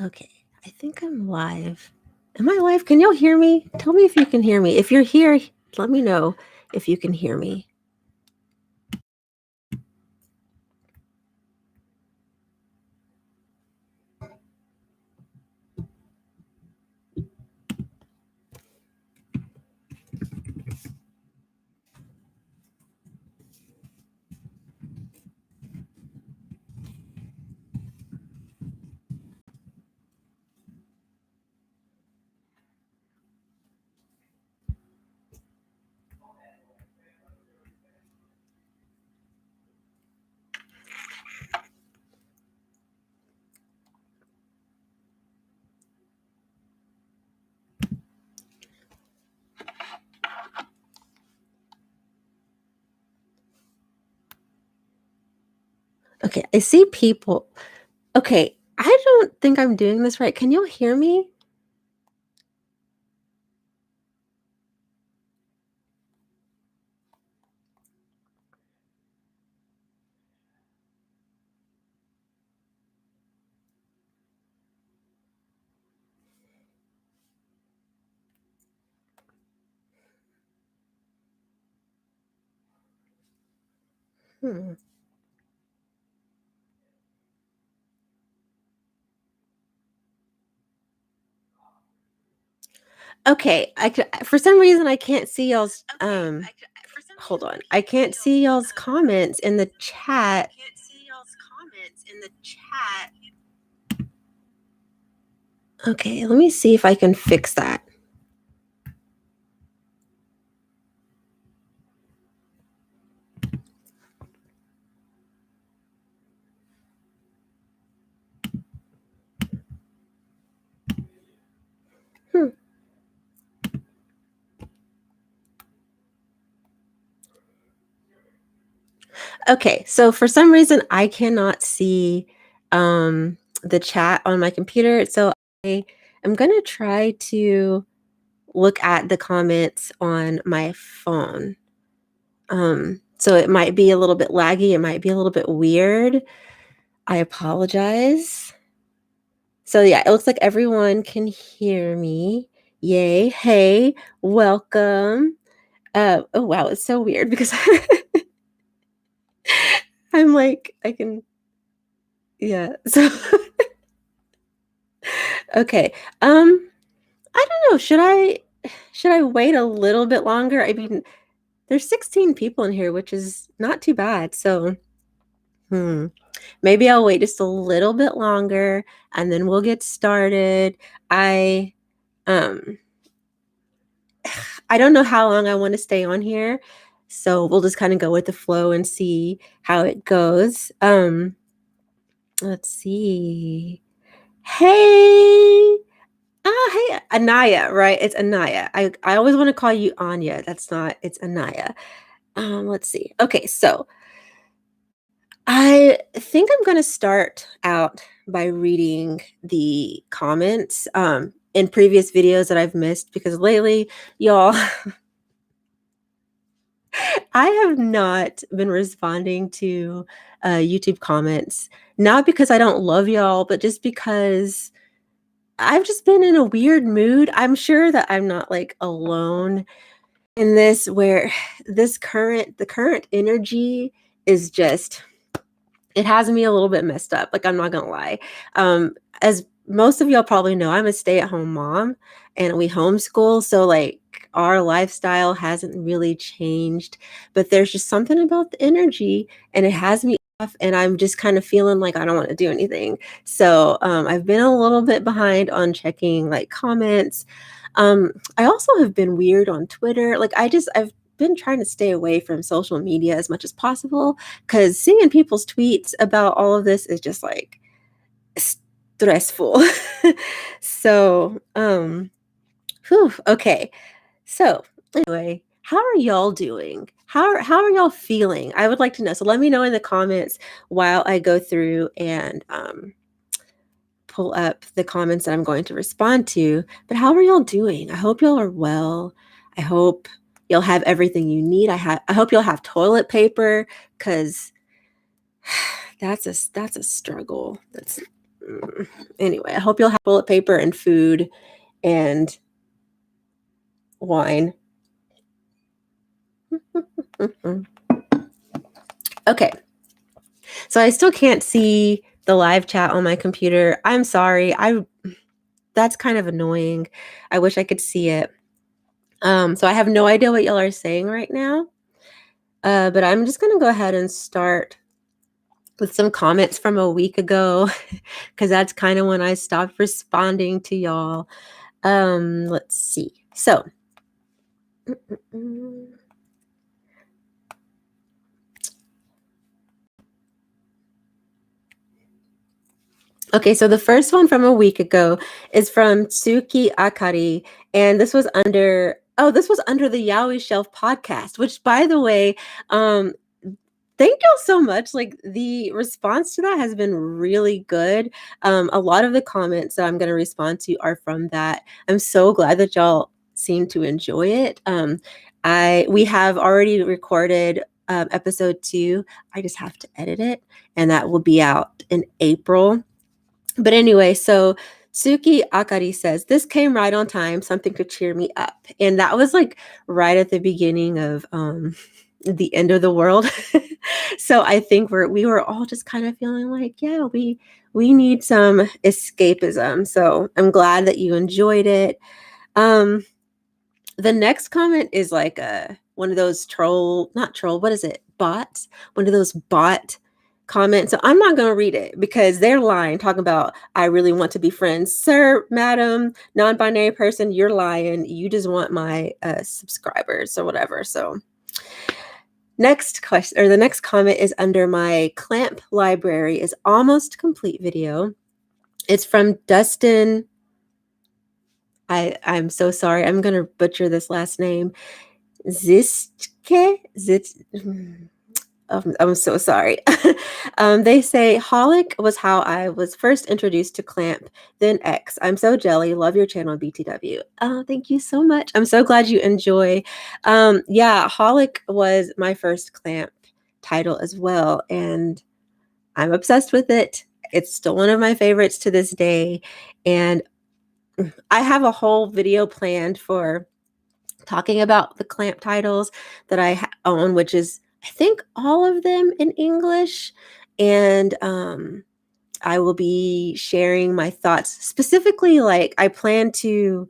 Okay, I think I'm live. Am I live? Can y'all hear me? Tell me if you can hear me. If you're here, let me know if you can hear me. Okay, I see people. Okay, I don't think I'm doing this right. Can y'all hear me? Hmm. Okay, for some reason I can't see y'all's hold on. I can't see y'all's comments in the chat. Okay, let me see if I can fix that. Hmm. Okay, so for some reason I cannot see the chat on my computer, so I am gonna try to look at the comments on my phone. So it might be a little bit laggy, it might be a little bit weird. I apologize. So yeah, it looks like everyone can hear me. Yay. Hey, welcome. Oh wow, it's so weird because I'm like, I can, yeah. So okay. I don't know. Should I wait a little bit longer? I mean, there's 16 people in here, which is not too bad. So, maybe I'll wait just a little bit longer and then we'll get started. I um I don't know how long I want to stay on here. So, we'll just kind of go with the flow and see how it goes. Let's see. Hey, hey, Anaya, right? It's Anaya. I always want to call you Anya. That's not, it's Anaya. Let's see. Okay, so I think I'm gonna start out by reading the comments in previous videos that I've missed because lately, y'all, I have not been responding to YouTube comments, not because I don't love y'all, but just because I've just been in a weird mood. I'm sure that I'm not like alone in this where the current energy is just, it has me a little bit messed up, like, I'm not gonna lie. As most of y'all probably know, I'm a stay-at-home mom, and we homeschool, so, like, our lifestyle hasn't really changed, but there's just something about the energy, and it has me off, and I'm just kind of feeling like I don't wanna do anything. So, I've been a little bit behind on checking, like, comments. I also have been weird on Twitter, like, I've been trying to stay away from social media as much as possible, 'cause seeing people's tweets about all of this is just, like, stressful. So, whew, okay. So, anyway, how are y'all doing? How are y'all feeling? I would like to know. So let me know in the comments while I go through and, pull up the comments that I'm going to respond to. But how are y'all doing? I hope y'all are well. I hope you'll have everything you need. I hope you'll have toilet paper, because that's a struggle. Anyway, I hope you'll have toilet paper and food and wine. Okay. So I still can't see the live chat on my computer. I'm sorry. That's kind of annoying. I wish I could see it. So I have no idea what y'all are saying right now. But I'm just gonna go ahead and start with some comments from a week ago, because that's kind of when I stopped responding to y'all. Let's see. So okay, so the first one from a week ago is from Tsuki Akari, and this was under the Yaoi Shelf podcast, which, by the way, thank y'all so much. Like, the response to that has been really good. A lot of the comments that I'm going to respond to are from that. I'm so glad that y'all seem to enjoy it. We have already recorded episode 2. I just have to edit it, and that will be out in April. But anyway, so Tsuki Akari says, this came right on time. Something could cheer me up. And that was like right at the beginning of the end of the world. So I think we were all just kind of feeling like, yeah, we need some escapism. So I'm glad that you enjoyed it. The next comment is like one of those bots, one of those bot comments. So I'm not going to read it because they're lying, talking about, I really want to be friends. Sir, madam, non-binary person, you're lying. You just want my subscribers or whatever. So next question, or the next comment, is under my clamp library is almost complete video. It's from Dustin. I'm so sorry. I'm going to butcher this last name. I'm so sorry. They say, Holic was how I was first introduced to Clamp, then X. I'm so jelly. Love your channel, BTW. Oh, thank you so much. I'm so glad you enjoy. Yeah, Holic was my first Clamp title as well, and I'm obsessed with it. It's still one of my favorites to this day, and I have a whole video planned for talking about the Clamp titles that I own, which is, I think, all of them in English. And I will be sharing my thoughts. Specifically, like, I plan to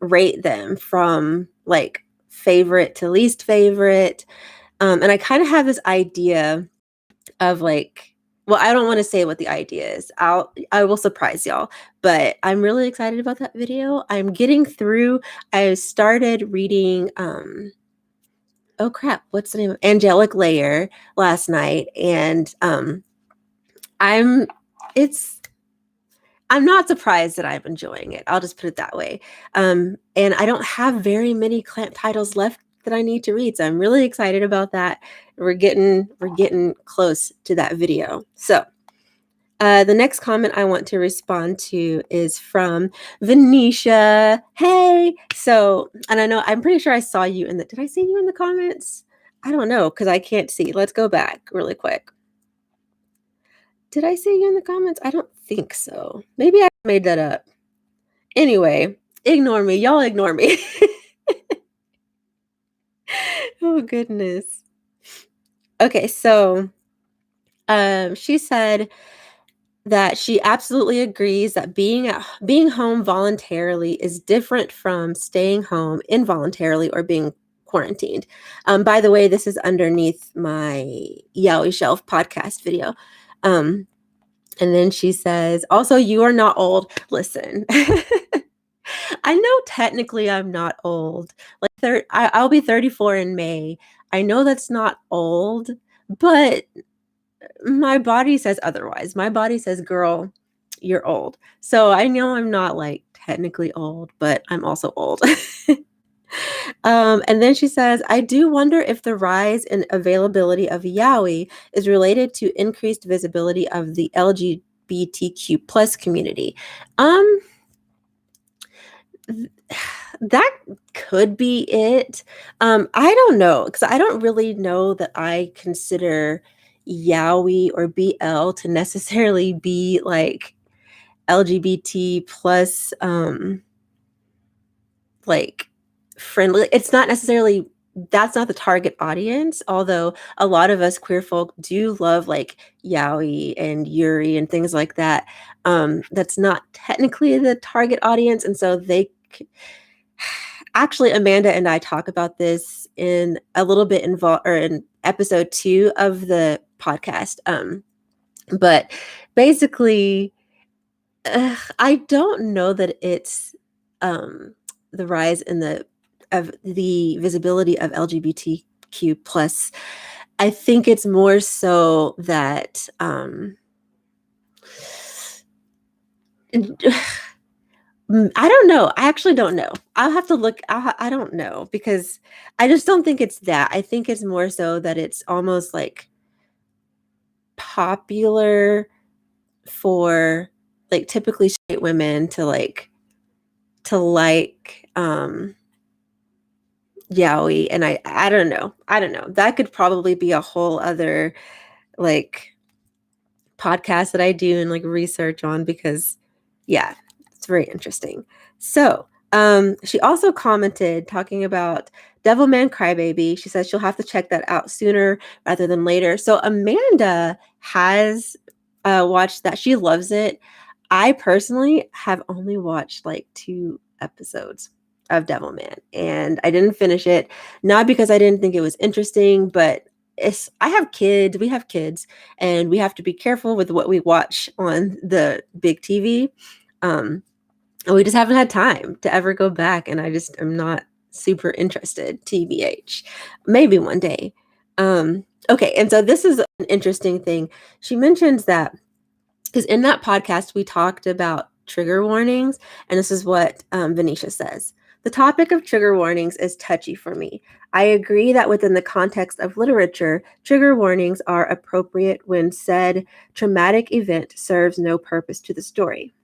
rate them from like favorite to least favorite. And I kind of have this idea of like, well, I don't want to say what the idea is. I will surprise y'all, but I'm really excited about that video. I'm getting through. I started reading oh crap, what's the name of Angelic Layer last night, and I'm I'm not surprised that I'm enjoying it. I'll just put it that way. And I don't have very many Clamp titles left that I need to read, so I'm really excited about that. We're getting close to that video. So the next comment I want to respond to is from Venetia. Hey, so, and I'm pretty sure I saw you did I see you in the comments? I don't know, because I can't see. Let's go back really quick. Did I see you in the comments? I don't think so. Maybe I made that up. Anyway, ignore me. Y'all ignore me. Oh, goodness. Okay, so she said that she absolutely agrees that being home voluntarily is different from staying home involuntarily or being quarantined. By the way, this is underneath my Yaoi Shelf podcast video. And then she says, also, you are not old. Listen, I know technically I'm not old. Like I'll be 34 in May. I know that's not old, but my body says otherwise. My body says, girl, you're old. So I know I'm not like technically old, but I'm also old. And then she says, I do wonder if the rise in availability of yaoi is related to increased visibility of the LGBTQ plus community. That could be it. I don't know, because I don't really know that I consider yaoi or BL to necessarily be like LGBT plus like friendly. It's not necessarily, that's not the target audience, although a lot of us queer folk do love like yaoi and yuri and things like that. That's not technically the target audience, and so actually, Amanda and I talk about this in a little bit involved, or in episode 2 of the podcast. But basically, I don't know that it's the rise in the visibility of LGBTQ plus. I think it's more so that I don't know. I actually don't know. I'll have to look. I don't know, because I just don't think it's that. I think it's more so that it's almost like popular for like typically straight women to like yaoi, and I don't know. I don't know. That could probably be a whole other like podcast that I do and like research on, because yeah, it's very interesting. So, she also commented talking about Devilman Crybaby. She says she'll have to check that out sooner rather than later. So Amanda has watched that. She loves it. I personally have only watched like 2 episodes of Devilman, and I didn't finish it, not because I didn't think it was interesting, but I have kids, we have kids, and we have to be careful with what we watch on the big TV. And we just haven't had time to ever go back, and I just am not super interested, TBH. Maybe one day. Okay, and so this is an interesting thing. She mentions that because in that podcast, we talked about trigger warnings, and this is what Venetia says. The topic of trigger warnings is touchy for me. I agree that within the context of literature, trigger warnings are appropriate when said traumatic event serves no purpose to the story.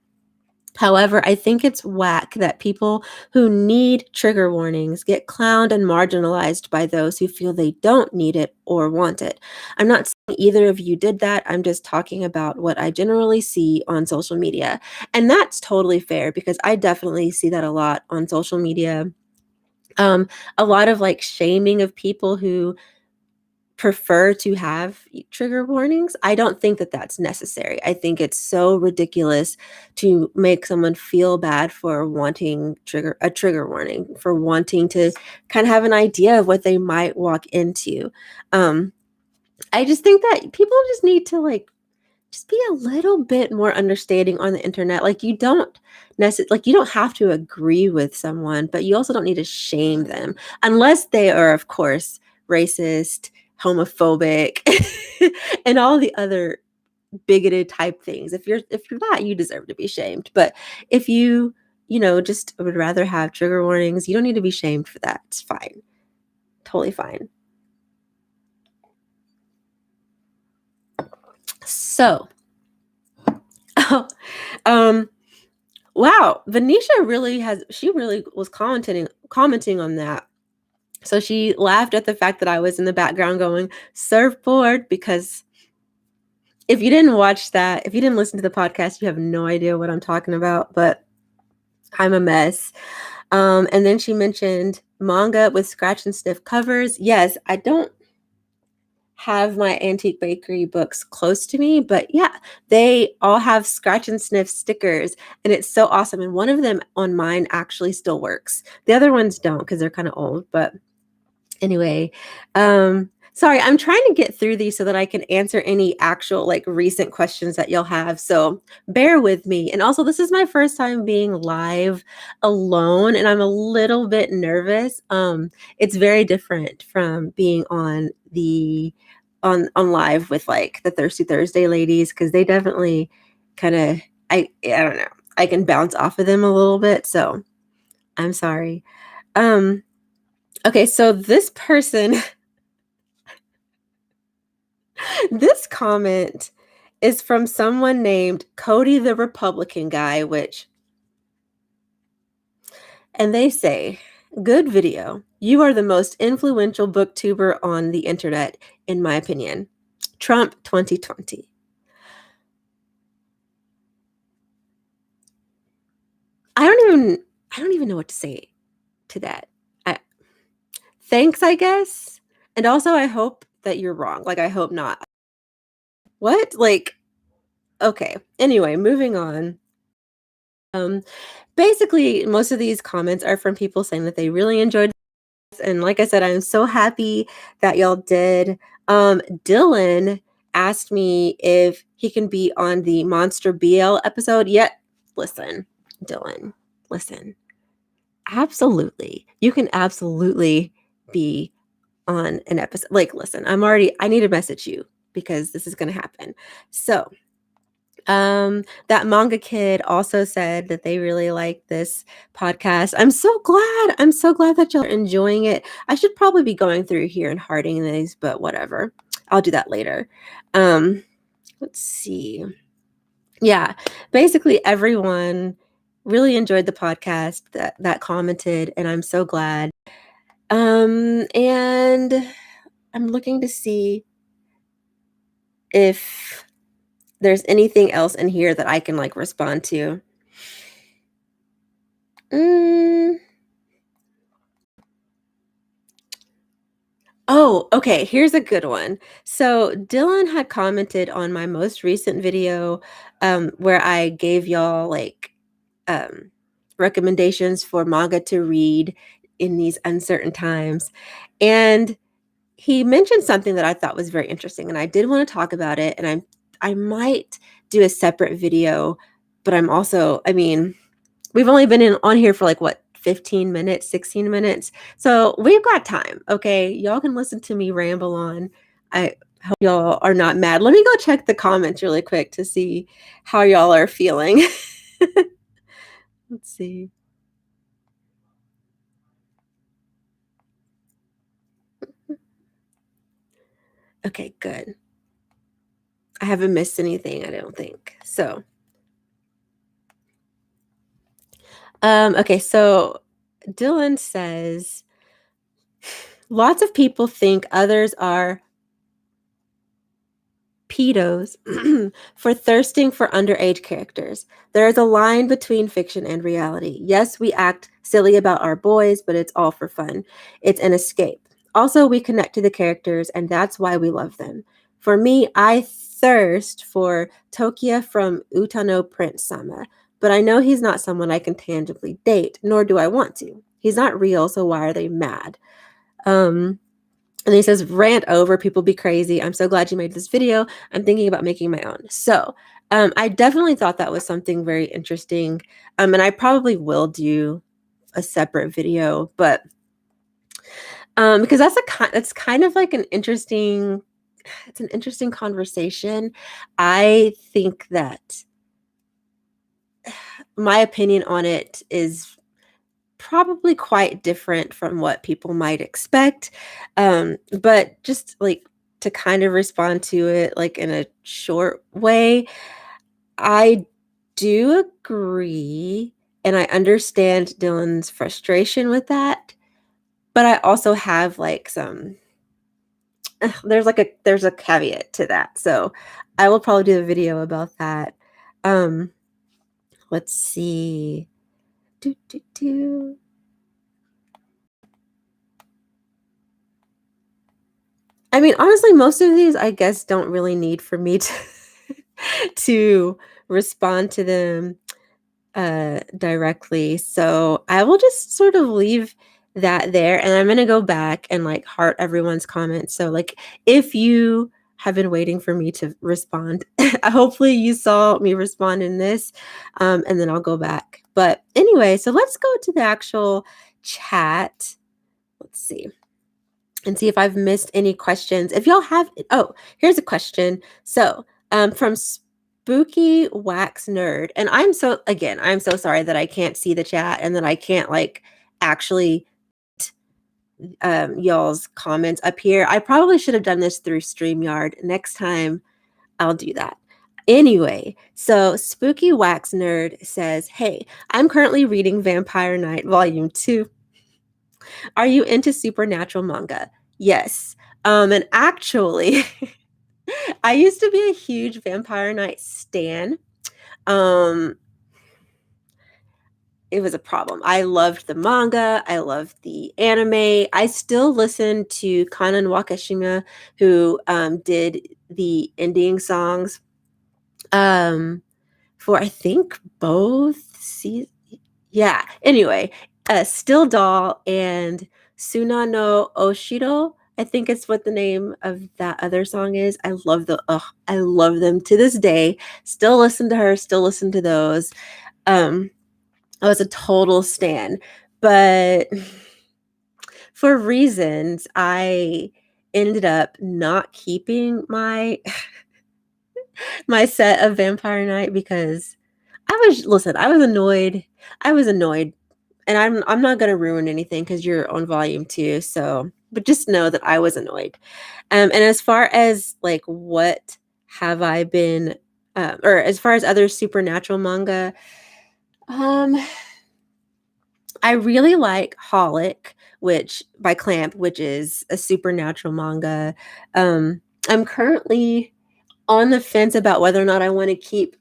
However, I think it's whack that people who need trigger warnings get clowned and marginalized by those who feel they don't need it or want it. I'm not saying either of you did that. I'm just talking about what I generally see on social media. And that's totally fair, because I definitely see that a lot on social media. A lot of like shaming of people who prefer to have trigger warnings. I don't think that that's necessary. I think it's so ridiculous to make someone feel bad for wanting a trigger warning, for wanting to kind of have an idea of what they might walk into. I just think that people just need to like just be a little bit more understanding on the internet. Like you don't have to agree with someone, but you also don't need to shame them unless they are, of course, racist, homophobic, and all the other bigoted type things. If you're not, you deserve to be shamed. But if just would rather have trigger warnings, you don't need to be shamed for that. It's fine. Totally fine. So, um, wow, she really was commenting on that. So she laughed at the fact that I was in the background going surfboard, because if you didn't watch that, if you didn't listen to the podcast, you have no idea what I'm talking about, but I'm a mess. And then she mentioned manga with scratch and sniff covers. Yes, I don't have my Antique Bakery books close to me, but yeah, they all have scratch and sniff stickers, and it's so awesome. And one of them on mine actually still works. The other ones don't, because they're kind of old, but anyway, sorry, I'm trying to get through these so that I can answer any actual like recent questions that you'll have. So bear with me. And also, this is my first time being live alone, and I'm a little bit nervous. It's very different from being on live with like the Thirsty Thursday ladies, because they definitely kind of I don't know. I can bounce off of them a little bit. So I'm sorry. Um Okay, so this person, this comment is from someone named Cody the Republican guy, and they say, good video. You are the most influential booktuber on the internet, in my opinion. Trump 2020. I don't even know what to say to that. I, thanks, I guess. And also I hope that you're wrong. Like I hope not. What? Like okay. Anyway, moving on. Um basically most of these comments are from people saying that they really enjoyed this, and like I said, I'm so happy that y'all did. Dylan asked me if he can be on the Monster BL episode. Yet, listen, Dylan, listen. Absolutely. You can absolutely be on an episode. Like, listen, I need to message you because this is going to happen. So, that manga kid also said that they really like this podcast. I'm so glad. I'm so glad that y'all are enjoying it. I should probably be going through here and hearting these, but whatever. I'll do that later. Let's see. Yeah, basically everyone really enjoyed the podcast that commented, and I'm so glad. And I'm looking to see if there's anything else in here that I can like respond to. Mm. Oh, okay. Here's a good one. So Dylan had commented on my most recent video, where I gave y'all like um, recommendations for manga to read in these uncertain times, and he mentioned something that I thought was very interesting, and I did want to talk about it. And I might do a separate video, but I'm also, I mean, we've only been on here for like what 15 minutes, 16 minutes. So we've got time. Okay. Y'all can listen to me ramble on. I hope y'all are not mad. Let me go check the comments really quick to see how y'all are feeling. Let's see. Okay, good. I haven't missed anything, I don't think. So, okay, so Dylan says lots of people think others are pedos for thirsting for underage characters. There is a line between fiction and reality. Yes, we act silly about our boys, but it's all for fun. It's an escape. Also, we connect to the characters, and that's why we love them. For me, I thirst for Tokia from Utano Prince Sama, but I know he's not someone I can tangibly date, nor do I want to. He's not real, so why are they mad? And he says, rant over, people be crazy. I'm so glad you made this video. I'm thinking about making my own. So I definitely thought that was something very interesting. And I probably will do a separate video, but because that's kind of like it's an interesting conversation. I think that my opinion on it is probably quite different from what people might expect. But just like to kind of respond to it like in a short way, I do agree and I understand Dylan's frustration with that, but I also have like some there's a caveat to that. So I will probably do a video about that. Um let's see. Do, do, do. I mean, honestly, most of these, I guess, don't really need for me to to respond to them directly. So I will just sort of leave that there, and I'm gonna go back and like heart everyone's comments. So like, if you have been waiting for me to respond, hopefully you saw me respond in this, and then I'll go back. But anyway, so let's go to the actual chat. Let's see and see if I've missed any questions. If y'all have, oh, here's a question. So, from Spooky Wax Nerd, and I'm so sorry that I can't see the chat and that I can't like actually y'all's comments up here. I probably should have done this through StreamYard. Next time, I'll do that. Anyway, so Spooky Wax Nerd says, hey, I'm currently reading Vampire Knight Volume 2. Are you into supernatural manga? Yes. And actually, I used to be a huge Vampire Knight stan. Um, it was a problem. I loved the manga. I loved the anime. I still listen to Kanan Wakashima, who did the ending songs um, for I think both seasons. Yeah. Anyway, Still Doll and Suna no Oshiro. I think it's what the name of that other song is. I love them to this day. Still listen to her, still listen to those. Um, I was a total stan. But for reasons, I ended up not keeping my set of Vampire Night because I was annoyed. I was annoyed. And I'm not gonna ruin anything because you're on volume 2, so but just know that I was annoyed. And as far as, like, what have I been, or as far as other supernatural manga, um, I really like Holic, which by Clamp, which is a supernatural manga. I'm currently on the fence about whether or not I want to keep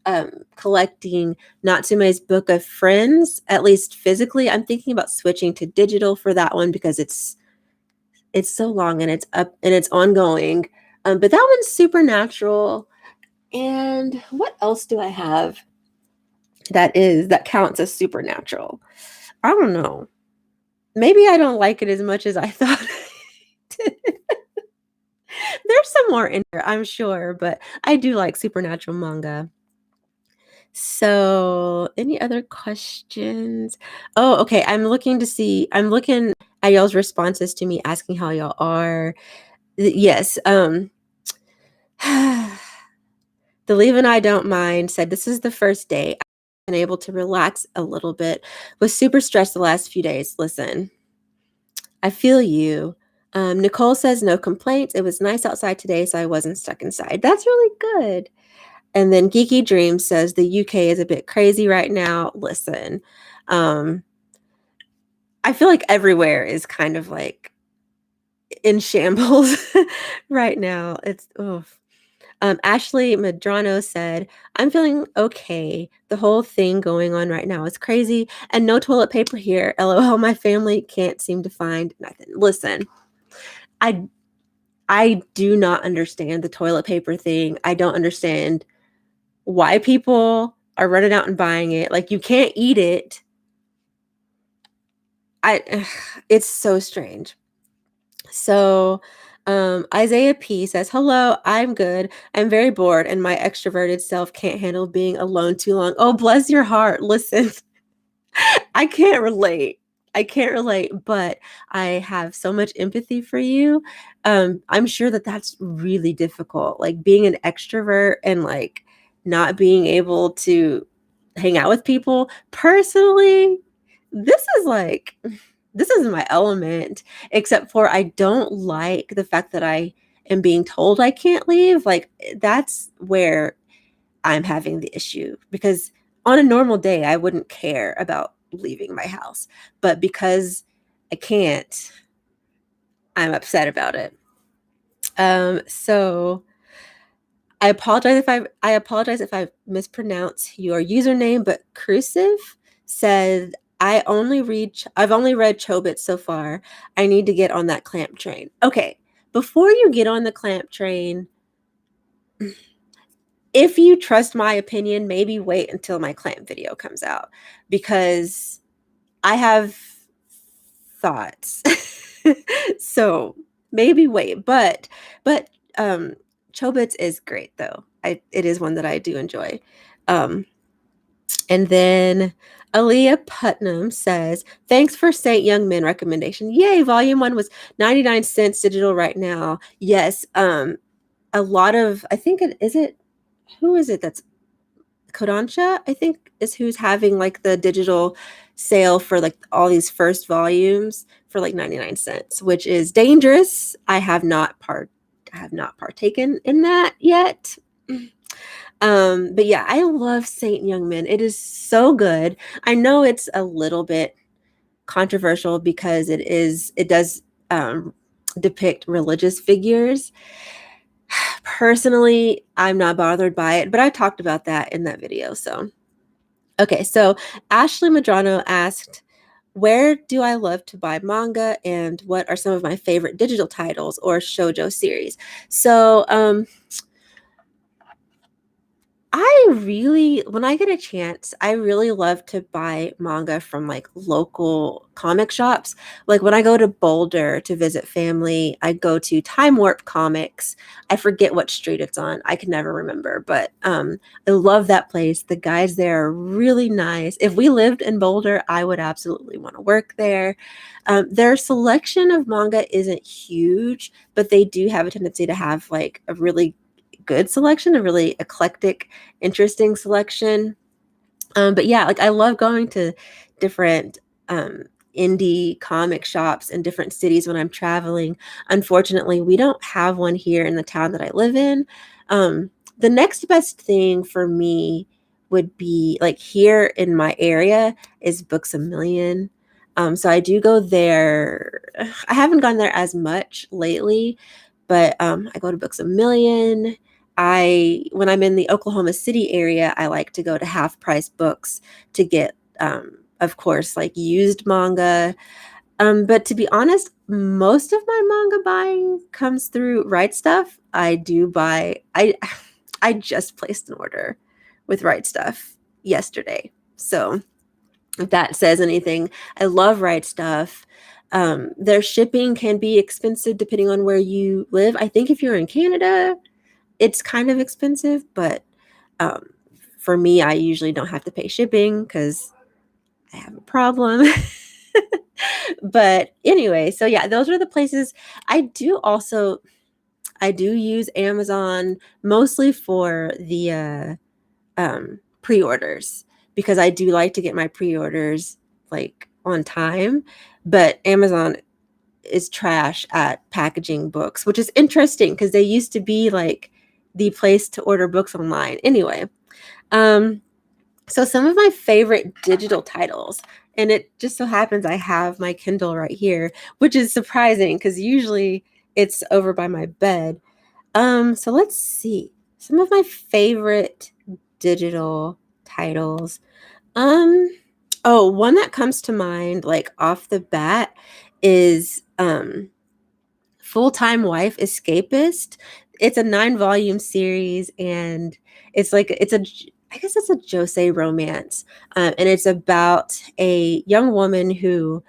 collecting Natsume's Book of Friends, at least physically. I'm thinking about switching to digital for that one because it's so long and it's up and it's ongoing. But that one's supernatural. And what else do I have that counts as supernatural? I don't know. Maybe I don't like it as much as I thought. There's some more in there, I'm sure, but I do like supernatural manga. So, any other questions? Oh, okay. I'm looking at y'all's responses to me asking how y'all are. Yes. The Leave and I Don't Mind said this is the first day I've been able to relax a little bit. Was super stressed the last few days. Listen, I feel you. Nicole says no complaints. It was nice outside today, so I wasn't stuck inside. That's really good. And then Geeky Dream says the UK is a bit crazy right now. Listen, um, I feel like everywhere is kind of like in shambles right now. It's oof. Ashley Madrano said, I'm feeling okay. The whole thing going on right now is crazy and no toilet paper here. LOL, my family can't seem to find nothing. Listen, I I do not understand the toilet paper thing. I don't understand why people are running out and buying it. Like you can't eat it. I it's so strange. So, Isaiah P says, "Hello, I'm good. I'm very bored, and my extroverted self can't handle being alone too long." Oh, bless your heart. Listen, I can't relate. I can't relate, but I have so much empathy for you. I'm sure that that's really difficult. Like being an extrovert and like not being able to hang out with people. Personally, this is like this is my element, except for I don't like the fact that I am being told I can't leave. Like that's where I'm having the issue because on a normal day, I wouldn't care about leaving my house. But because I can't, I'm upset about it. So I apologize if I mispronounce your username, but Crucive said I've only read Chobits so far. I need to get on that clamp train. Okay, before you get on the clamp train, if you trust my opinion, maybe wait until my clamp video comes out because I have thoughts. So maybe wait, but Chobits is great though. It is one that I do enjoy. Um, and then Aaliyah Putnam says, "Thanks for Saint Young Men recommendation. Yay, volume 1 was 99 cents digital right now." Yes, a lot of I think it is it who is it that's Kodansha, I think, is who's having like the digital sale for like all these first volumes for like 99 cents, which is dangerous. I have not partaken in that yet. But yeah, I love Saint Young Men. It is so good. I know it's a little bit controversial because it does depict religious figures. Personally, I'm not bothered by it, but I talked about that in that video, so okay, so Ashley Madrano asked, "Where do I love to buy manga, and what are some of my favorite digital titles or shoujo series?" So, when I get a chance, I really love to buy manga from like local comic shops. Like when I go to Boulder to visit family, I go to Time Warp Comics. I forget what street it's on. I can never remember, but I love that place. The guys there are really nice. If we lived in Boulder, I would absolutely want to work there. Their selection of manga isn't huge, but they do have a tendency to have like a really good selection, a really eclectic, interesting selection. But yeah, like I love going to different um, indie comic shops in different cities when I'm traveling. Unfortunately, we don't have one here in the town that I live in. The next best thing for me would be like here in my area is Books a Million. So I do go there. I haven't gone there as much lately, but I go to Books a Million. When I'm in the Oklahoma City area, I like to go to Half Price Books to get, of course, like used manga. But to be honest, most of my manga buying comes through Right Stuff. I do buy. I just placed an order with Right Stuff yesterday, so if that says anything, I love Right Stuff. Their shipping can be expensive depending on where you live. I think if you're in Canada, it's kind of expensive, but um, for me, I usually don't have to pay shipping because I have a problem. But anyway, so yeah, those are the places. I do use Amazon mostly for the pre-orders because I do like to get my pre-orders like on time, but Amazon is trash at packaging books, which is interesting because they used to be like the place to order books online. Anyway, um, so some of my favorite digital titles, and it just so happens I have my Kindle right here, which is surprising because usually it's over by my bed. So let's see. Some of my favorite digital titles. Um, oh, one that comes to mind like off the bat is Full-Time Wife Escapist. It's a 9-volume series, and I guess it's a josei romance, and it's about a young woman who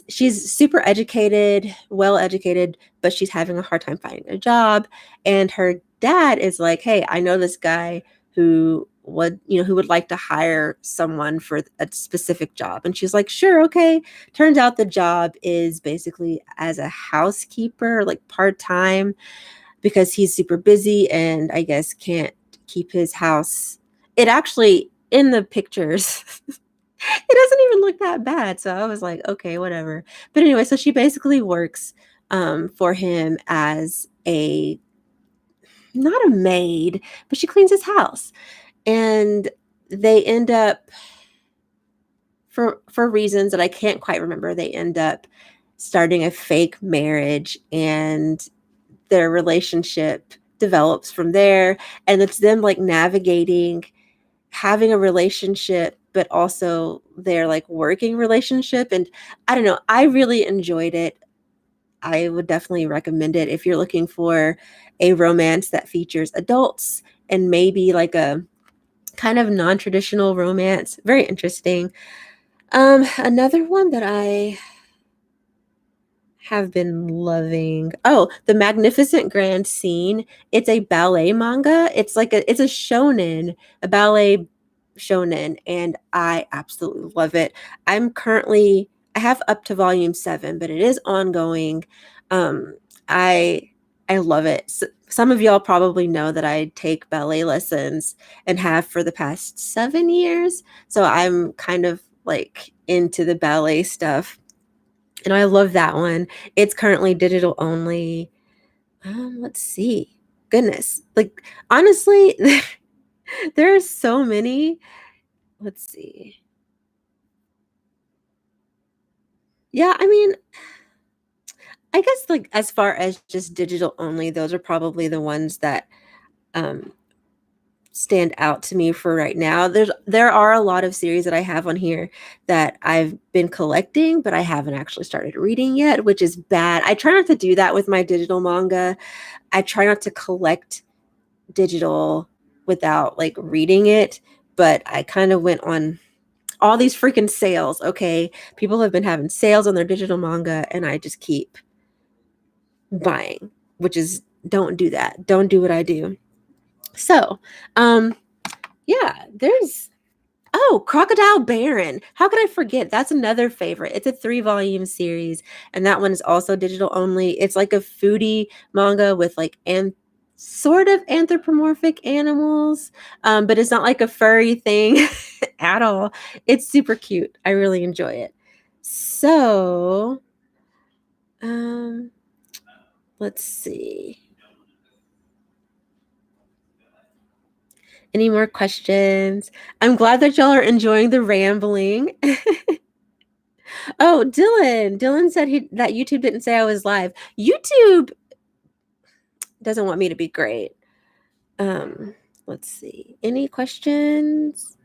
she's super educated, well educated, but she's having a hard time finding a job. And her dad is like, "Hey, I know this guy who would like to hire someone for a specific job." And she's like, "Sure, okay." Turns out the job is basically as a housekeeper, like part-time, because he's super busy and I guess can't keep his house. It actually in the pictures it doesn't even look that bad. So I was like, okay, whatever. But anyway, so she basically works for him as not a maid, but she cleans his house. And they end up, for reasons that I can't quite remember, they end up starting a fake marriage, and their relationship develops from there. And it's them like navigating having a relationship but also their like working relationship. And I don't know, I really enjoyed it. I would definitely recommend it if you're looking for a romance that features adults and maybe like a kind of non-traditional romance. Very interesting. Another one that I have been loving. Oh, The Magnificent Grand Scene. It's a ballet manga. It's a shonen, a ballet shonen, and I absolutely love it. I have up to volume 7, but it is ongoing. Um, I I love it. Some of y'all probably know that I take ballet lessons and have for the past 7 years. So I'm kind of like into the ballet stuff, and I love that one. It's currently digital only. Let's see. Goodness. Like honestly, there are so many. Let's see. Yeah, I mean, I guess, like, as far as just digital only, those are probably the ones that, um, stand out to me for right now. There are a lot of series that I have on here that I've been collecting, but I haven't actually started reading yet, which is bad. I try not to do that with my digital manga. I try not to collect digital without, like, reading it, but I kind of went on all these freaking sales, okay? People have been having sales on their digital manga, and I just keep buying, which is don't do that. Don't do what I do. So, um, yeah, there's oh, Crocodile Baron. How could I forget? That's another favorite. It's a 3-volume series, and that one is also digital only. It's like a foodie manga with like sort of anthropomorphic animals, but it's not like a furry thing at all. It's super cute. I really enjoy it. So, um, let's see. Any more questions? I'm glad that y'all are enjoying the rambling. Oh, Dylan. Dylan said that YouTube didn't say I was live. YouTube doesn't want me to be great. Um, let's see. Any questions?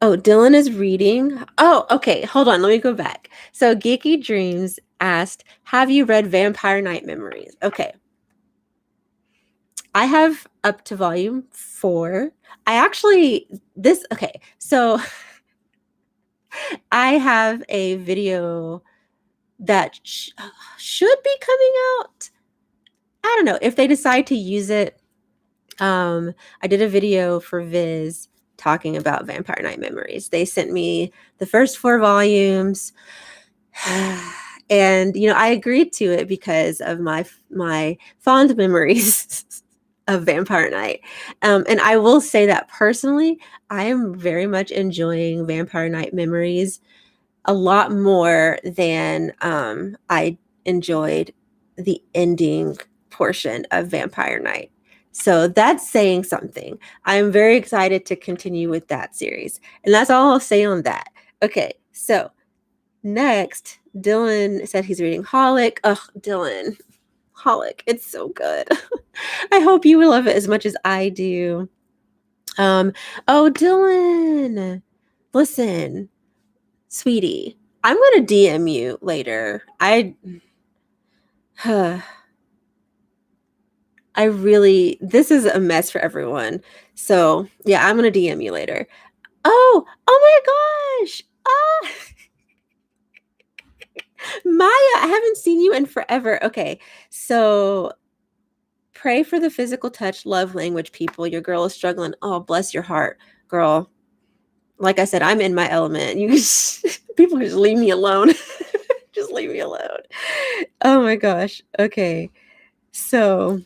Oh, Dylan is reading. Oh, okay. Hold on. Let me go back. So Geeky Dreams asked, "Have you read Vampire Night Memories?" Okay. I have up to volume 4. I actually this okay. So I have a video that should be coming out. I don't know if they decide to use it. I did a video for Viz talking about Vampire Night Memories. They sent me the first 4 volumes, and I agreed to it because of my fond memories of Vampire Night. And I will say that personally, I am very much enjoying Vampire Night Memories a lot more than I enjoyed the ending portion of Vampire Night. So that's saying something. I'm very excited to continue with that series. And that's all I'll say on that. Okay, so next, Dylan said he's reading Holic. Ugh, Dylan, Holic, it's so good. I hope you will love it as much as I do. Oh, Dylan, listen, sweetie, I'm gonna DM you later. I really this is a mess for everyone. So yeah, I'm gonna DM you later. Oh my gosh. Ah, Maya, I haven't seen you in forever. Okay, so pray for the physical touch, love language, people. Your girl is struggling. Oh, bless your heart, girl. Like I said, I'm in my element. People just leave me alone. Just leave me alone. Oh my gosh. Okay. So,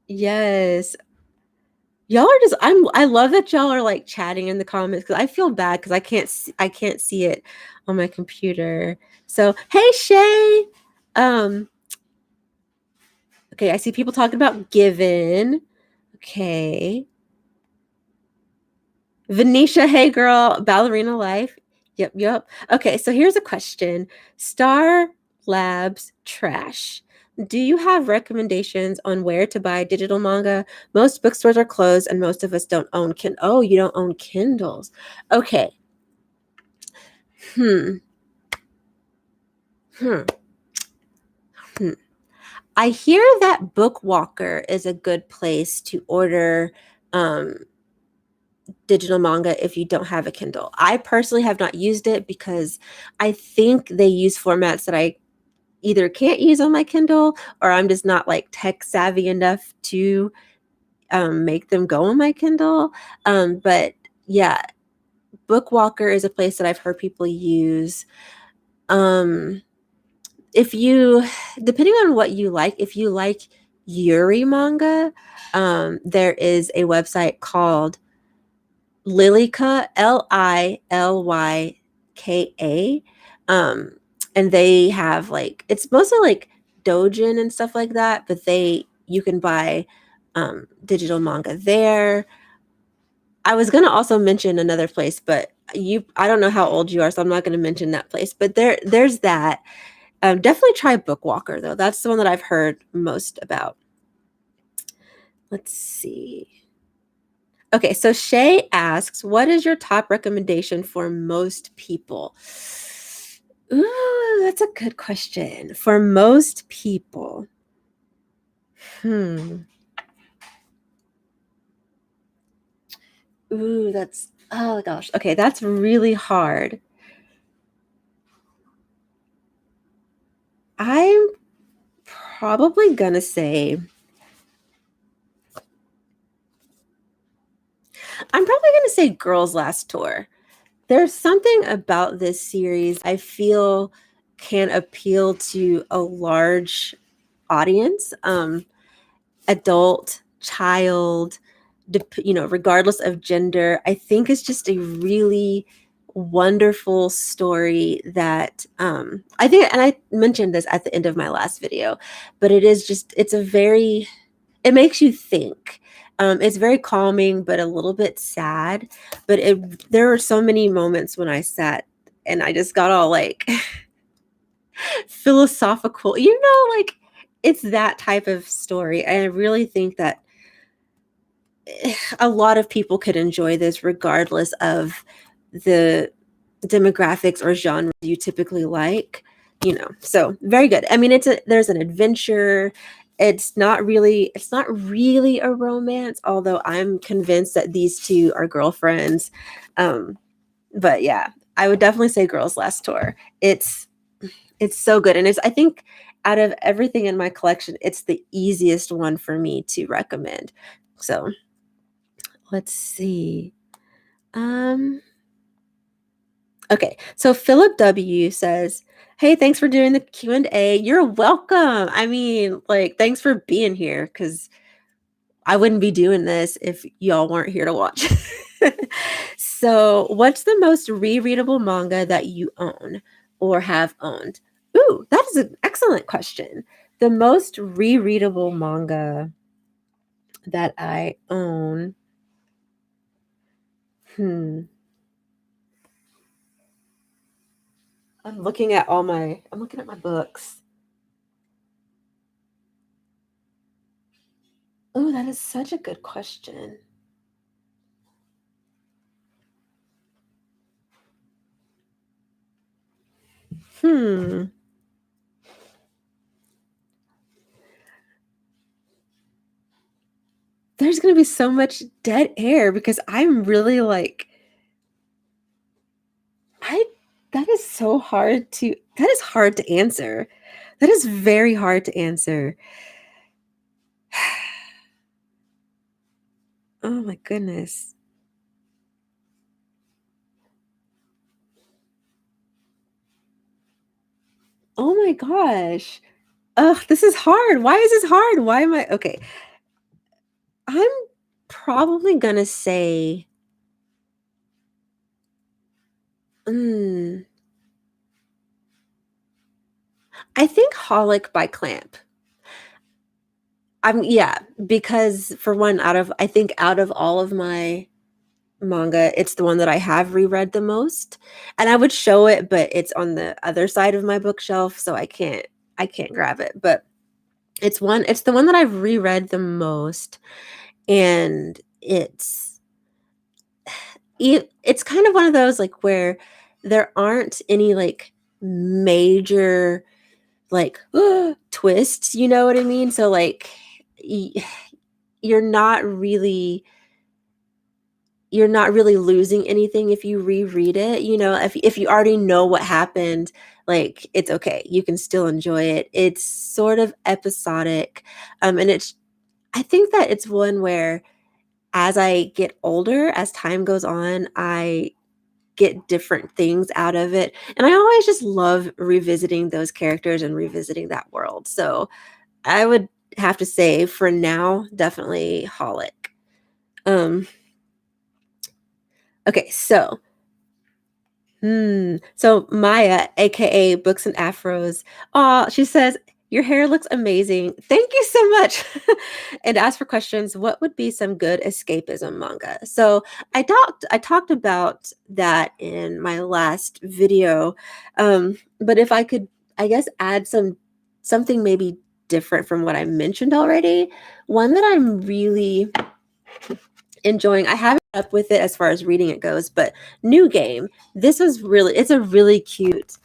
yes. Y'all are just I love that y'all are like chatting in the comments cuz I feel bad cuz I can't see it on my computer. So, hey Shay. Um okay, I see people talking about Given. Okay. Venetia, hey girl, ballerina life. Yep, yep. Okay, so here's a question. Star Labs trash. Do you have recommendations on where to buy digital manga? Most bookstores are closed and most of us don't own Oh, you don't own Kindles. Okay. Hmm. Hmm. Hmm. I hear that Bookwalker is a good place to order um digital manga if you don't have a Kindle. I personally have not used it because I think they use formats that I either can't use on my Kindle or I'm just not like tech savvy enough to make them go on my Kindle. But yeah, Bookwalker is a place that I've heard people use. Um, if you, depending on what you like, if you like Yuri manga, there is a website called Lilyka, Lilyka. And they have like it's mostly like dojin and stuff like that, but you can buy digital manga there. I was gonna also mention another place, but I don't know how old you are, so I'm not gonna mention that place, but there's that. Definitely try Bookwalker, though. That's the one that I've heard most about. Let's see. Okay, so Shay asks, "What is your top recommendation for most people?" Ooh, that's a good question. For most people. Hmm. Ooh, oh gosh. Okay, that's really hard. I'm probably gonna say I'm probably gonna say Girls Last Tour. There's something about this series I feel can appeal to a large audience, adult, child, regardless of gender. I think it's just a really wonderful story that I think, and I mentioned this at the end of my last video, but it makes you think. It's very calming, but a little bit sad. But there were so many moments when I sat and I just got all like philosophical, like it's that type of story. And I really think that a lot of people could enjoy this regardless of the demographics or genre you typically like, so very good. I mean, there's an adventure. It's not really a romance, although I'm convinced that these two are girlfriends. um but yeah, I would definitely say Girls Last Tour. It's so good, and I think out of everything in my collection, it's the easiest one for me to recommend. So let's see. um Okay, so Philip W says, "Hey, thanks for doing the Q&A." You're welcome. I mean, like, thanks for being here because I wouldn't be doing this if y'all weren't here to watch. So, what's the most rereadable manga that you own or have owned? Ooh, that is an excellent question. The most rereadable manga that I own. Hmm. I'm looking at my books. Oh, that is such a good question. Hmm. There's gonna be so much dead air because I'm really like I that is hard to answer. That is very hard to answer. Oh my goodness. Oh my gosh. Ugh, this is hard. Why is this hard? Why am I okay? I'm probably gonna say, mm, I think Holic by Clamp. Yeah, because for one, out of all of my manga, it's the one that I have reread the most, and I would show it, but it's on the other side of my bookshelf, so I can't grab it, but it's the one that I've reread the most, and it's kind of one of those, like, where there aren't any, like, major, like, twists, you know what I mean? So, like, y you're not really you're not really losing anything if you reread it, if you already know what happened, like, it's okay, you can still enjoy it. It's sort of episodic, and I think that it's one where as I get older, as time goes on, I get different things out of it, and I always just love revisiting those characters and revisiting that world, so I would have to say for now, definitely Holic. Um, okay, so Maya, aka Books and Afros, she says, Your hair looks amazing. Thank you so much. And ask for questions. What would be some good escapism manga? So I talked about that in my last video. But if I could, I guess, add something maybe different from what I mentioned already. One that I'm really enjoying. I haven't kept up with it as far as reading it goes, but New Game. It's a really cute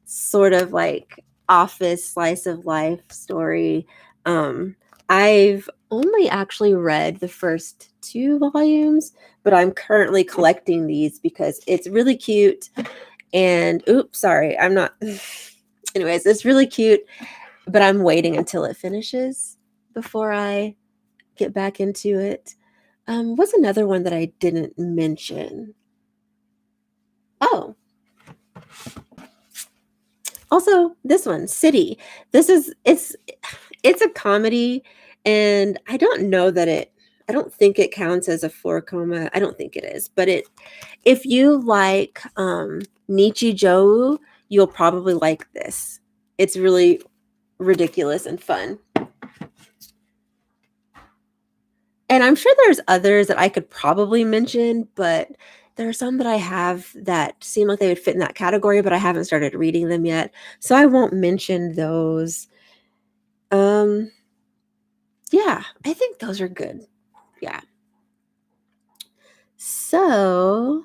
sort of like office slice of life story. Um, I've only actually read the first 2 volumes, but I'm currently collecting these because it's really cute. And oops, sorry, I'm not. Anyways, it's really cute, but I'm waiting until it finishes before I get back into it. What's another one that I didn't mention? Oh, also this one, City. This is it's a comedy, and I don't think it counts as a 4 coma. I don't think it is, but it if you like Nichijou, you'll probably like this. It's really ridiculous and fun. And I'm sure there's others that I could probably mention, but there are some that I have that seem like they would fit in that category, but I haven't started reading them yet. So I won't mention those. Um, yeah, I think those are good. Yeah. So,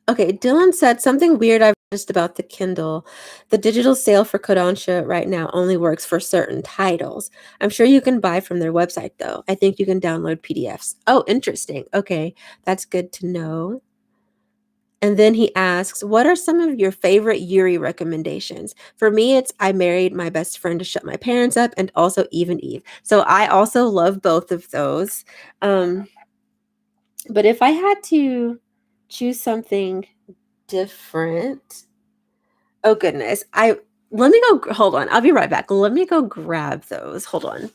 okay, Dylan said something weird I've noticed about the Kindle. The digital sale for Kodansha right now only works for certain titles. I'm sure you can buy from their website, though. I think you can download PDFs. Oh, interesting. Okay, that's good to know. And then he asks, what are some of your favorite Yuri recommendations? For me, it's I Married My Best Friend to Shut My Parents Up and also Even Eve. So I also love both of those. But if I had to choose something different, oh goodness, let me go. Hold on, I'll be right back. Let me go grab those. Hold on.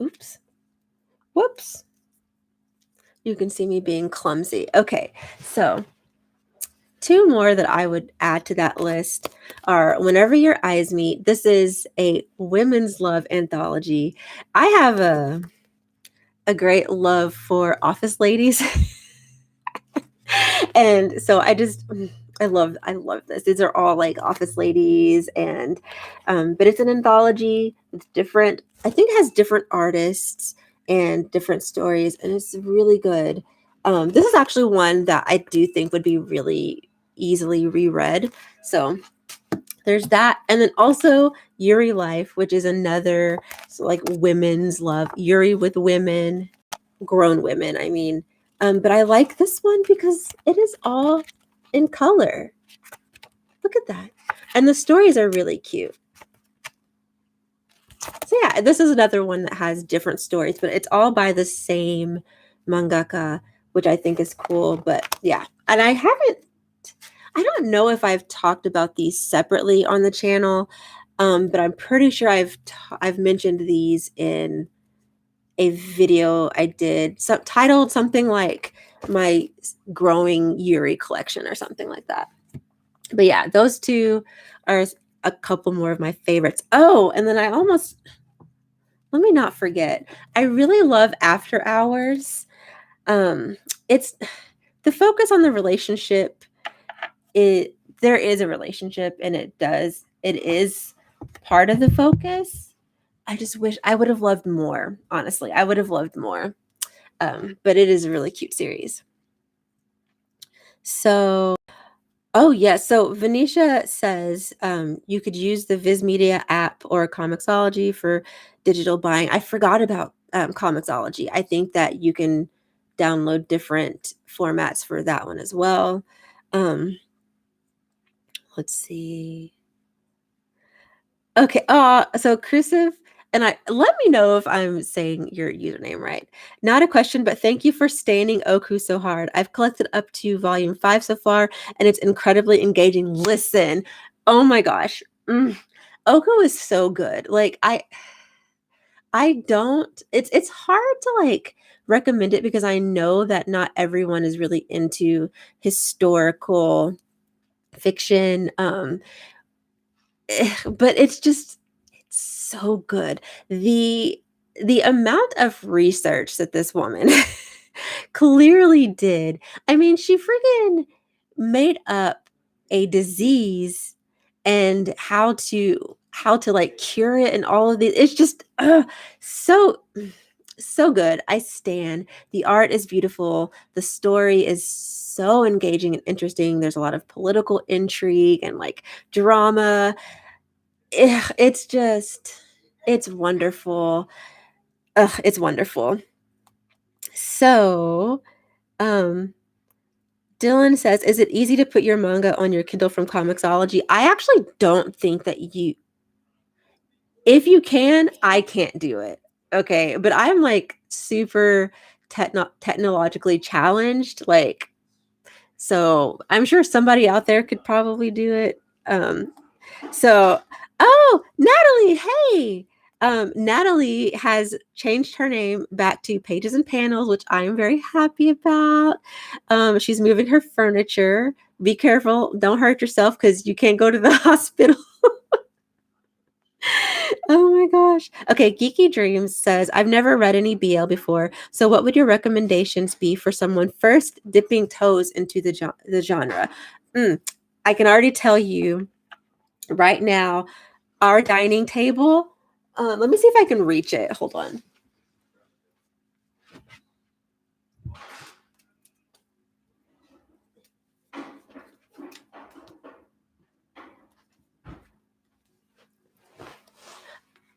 Oops. Whoops. You can see me being clumsy. Okay, so 2 more that I would add to that list are Whenever Your Eyes Meet. This is a women's love anthology. I have a great love for office ladies. And so I love this. These are all like office ladies, and but it's an anthology. It's different. I think it has different artists and different stories, and it's really good. This is actually one that I do think would be really easily reread. So there's that, and then also Yuri Life, which is another like women's love. Yuri with women, grown women. I mean, but I like this one because it is all in color. Look at that. And the stories are really cute. So yeah, this is another one that has different stories, but it's all by the same mangaka, which I think is cool. But yeah, and I don't know if I've talked about these separately on the channel, but I'm pretty sure I've mentioned these in a video I did titled something like my growing Yuri collection or something like that. But yeah, those 2 are a couple more of my favorites. Oh, and then let me not forget. I really love After Hours. It's the focus on the relationship. There is a relationship, and it is part of the focus. I just wish I would have loved more. Honestly, I would have loved more. But it is a really cute series. So, oh yeah. So Venetia says you could use the Viz Media app or Comixology for digital buying. I forgot about Comixology. I think that you can download different formats for that one as well. Let's see. Okay. So Cursive, and I let me know if I'm saying your username right. Not a question, but thank you for staining Oku so hard. I've collected up to volume 5 so far, and it's incredibly engaging. Listen, oh my gosh. Mm. Oko is so good. Like, I don't it's hard to, like, recommend it because I know that not everyone is really into historical fiction, but it's so good. The amount of research that this woman clearly did. I mean, she freaking made up a disease and how to, like, cure it and all of these. It's just, so so good. I stan. The art is beautiful. The story is so engaging and interesting. There's a lot of political intrigue and, like, drama. It's just it's wonderful. Ugh, it's wonderful. So, um, Dylan says, "Is it easy to put your manga on your Kindle from Comixology?" I actually don't think that you if you can, I can't do it. Okay, but I'm, like, super technologically challenged, like, so I'm sure somebody out there could probably do it. So oh, Natalie, hey! Natalie has changed her name back to Pages and Panels, which I am very happy about. She's moving her furniture. Be careful, don't hurt yourself because you can't go to the hospital. Oh my gosh. Okay, Geeky Dreams says, "I've never read any BL before, so what would your recommendations be for someone first dipping toes into the genre?" Mm, I can already tell you right now, our dining table. Let me see if I can reach it. Hold on.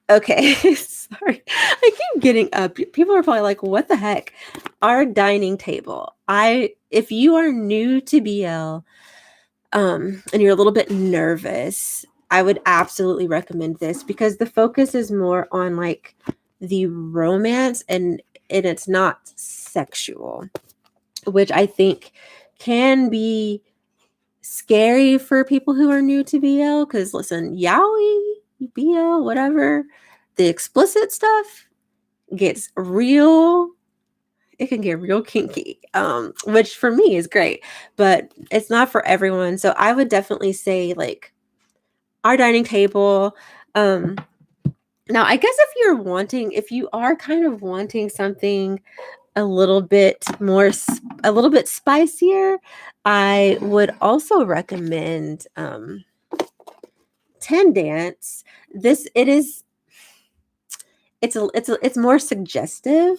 Okay, sorry. I keep getting up. People are probably like, "What the heck?" Our dining table. If you are new to BL, and you're a little bit nervous, I would absolutely recommend this because the focus is more on, like, the romance and it's not sexual, which I think can be scary for people who are new to BL. Because listen, yaoi, BL, whatever, the explicit stuff gets real. It can get real kinky, which for me is great, but it's not for everyone. So I would definitely say, like, our dining table. Um, Now, I guess if you are kind of wanting something a little bit a little bit spicier, I would also recommend Ten Dance. This it is it's more suggestive,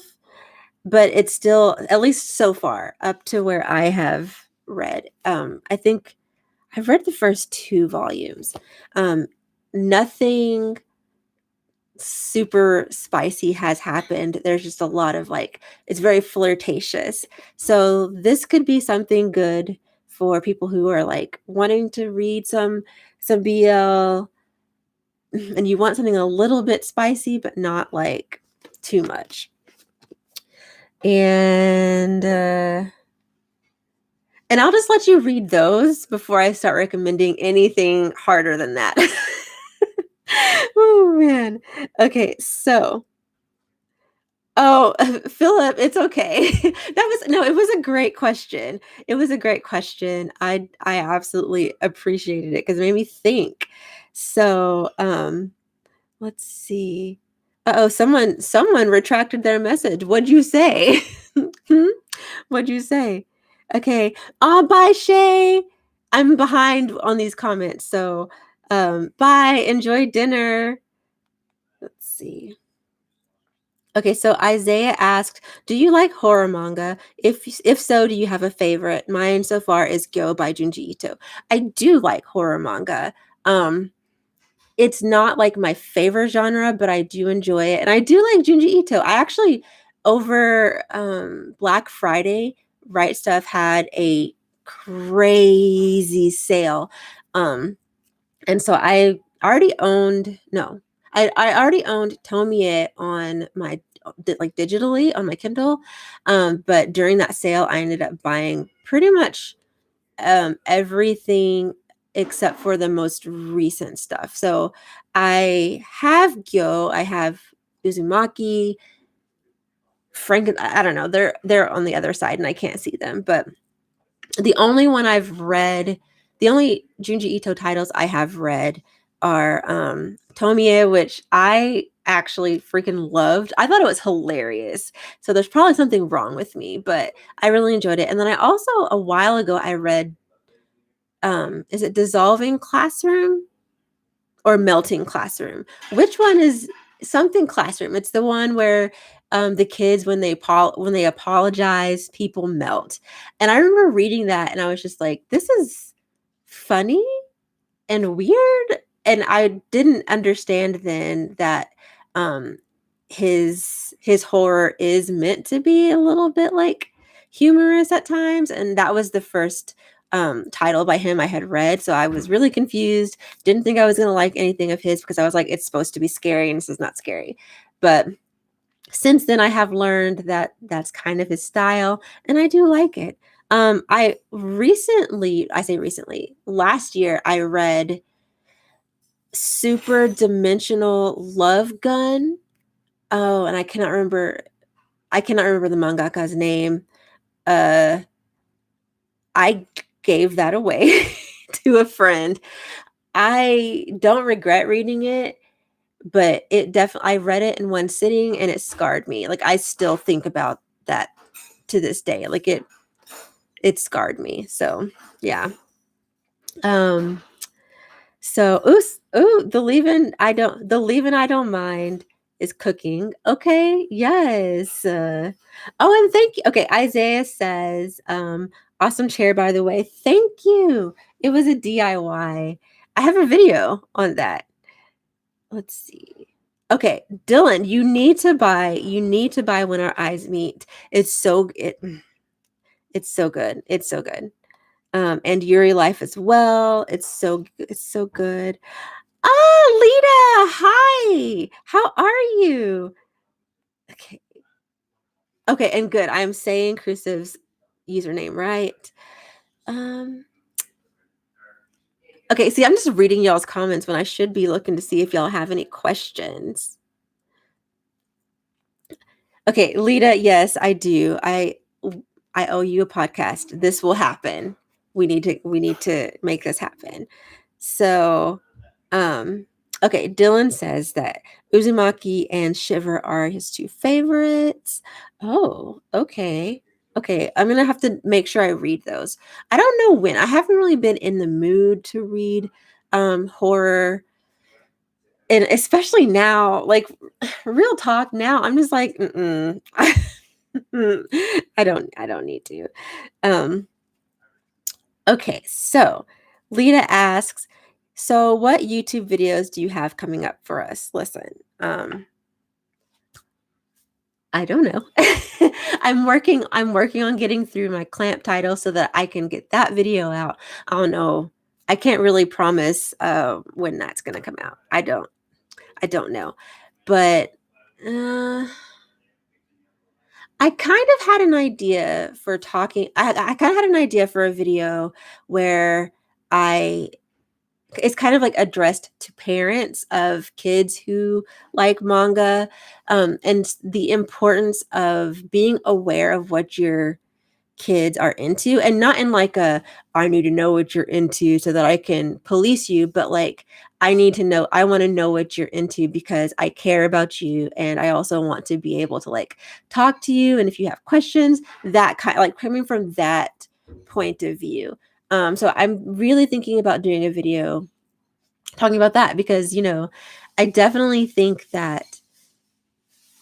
but it's still, at least so far, up to where I have read. I think I've read the first 2 volumes. Nothing super spicy has happened. There's just a lot of, like, it's very flirtatious. So this could be something good for people who are, like, wanting to read some BL and you want something a little bit spicy but not, like, too much. And and I'll just let you read those before I start recommending anything harder than that. Oh man. Okay, so oh, Philip, it's okay. That was no, it was a great question. It was a great question. I absolutely appreciated it because it made me think. So, let's see. Uh-oh, someone retracted their message. What'd you say? Hmm? What'd you say? Okay. Bye, Shay. I'm behind on these comments. So, bye. Enjoy dinner. Let's see. Okay, so Isaiah asked, "Do you like horror manga? If so, do you have a favorite? Mine so far is Gyo by Junji Ito. I do like horror manga. Um, it's not like my favorite genre, but I do enjoy it, and I do like Junji Ito. I actually over Black Friday, Right Stuff had a crazy sale. Um, and so I already owned no, I already owned Tomie on my like, digitally on my Kindle, but during that sale, I ended up buying pretty much, everything. except for the most recent stuff. So I have Gyo, I have Uzumaki, I don't know. They're on the other side and I can't see them, but the only one I've read, the only Junji Ito titles I have read are Tomie, which I actually freaking loved. I thought it was hilarious. So there's probably something wrong with me, but I really enjoyed it. And then I also a while ago I read is it Dissolving Classroom or Melting Classroom? Which one is something classroom? It's the one where the kids when they apologize, people melt. And I remember reading that and I was just like, this is funny and weird. And I didn't understand then that um his horror is meant to be a little bit like humorous at times. And that was the first title by him I had read. So I was really confused. Didn't think I was gonna like anything of his because I was like, it's supposed to be scary and this is not scary. But since then I have learned that that's kind of his style and I do like it. I say recently, last year I read Super Dimensional Love Gun. Oh, and I cannot remember the mangaka's name. Uh I gave that away to a friend. I don't regret reading it, but it definitely I read it in one sitting and it scarred me. Like I still think about that to this day. Like it scarred me. So, yeah. Um So, the leaving I don't mind is cooking. Okay, yes. Oh, and thank you. Okay, Isaiah says, awesome chair, by the way. Thank you. It was a DIY. I have a video on that. Let's see. Okay, Dylan, you need to buy When Our Eyes Meet. It's so good. It's so good. And Yuri Life as well. It's so good. Oh, Lita, hi. How are you? Okay. Okay, and good. I'm saying Crucive's username right. Um, okay, see, I'm just reading y'all's comments when I should be looking to see if y'all have any questions. Okay, Lita, yes, I do. I owe you a podcast. This will happen. We need to make this happen. So, okay, Dylan says that Uzumaki and Shiver are his two favorites. Oh, okay. Okay, I'm gonna have to make sure I read those. I don't know when. I haven't really been in the mood to read horror. And especially now, like real talk now, I'm just like, mm-mm. I don't need to. Um, Okay, so Lita asks, so what YouTube videos do you have coming up for us? Listen, I don't know. I'm working on getting through my clamp title so that I can get that video out. I don't know. I can't really promise when that's gonna come out. I don't know. But I kind of had an idea for talking. I kind of had an idea for a video where I it's kind of like addressed to parents of kids who like manga, and the importance of being aware of what your kids are into, and not in like a I need to know what you're into so that I can police you, but like I want to know what you're into because I care about you and I also want to be able to like talk to you, and if you have questions, that kind like coming from that point of view. So I'm really thinking about doing a video talking about that because, I definitely think that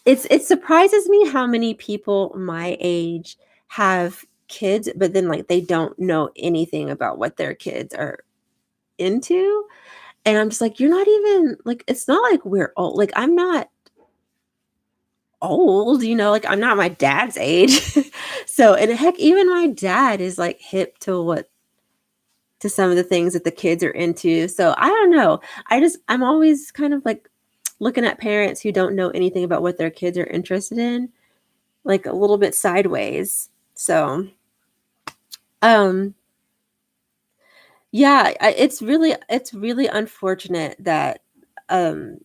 it surprises me how many people my age have kids, but then like they don't know anything about what their kids are into. And I'm just like, you're not even like, it's not like we're old. Like, I'm not old, like I'm not my dad's age. So, and heck, even my dad is like hip to some of the things that the kids are into. So I don't know. I'm always kind of like looking at parents who don't know anything about what their kids are interested in, like a little bit sideways. So, um, Yeah, it's really unfortunate that, um,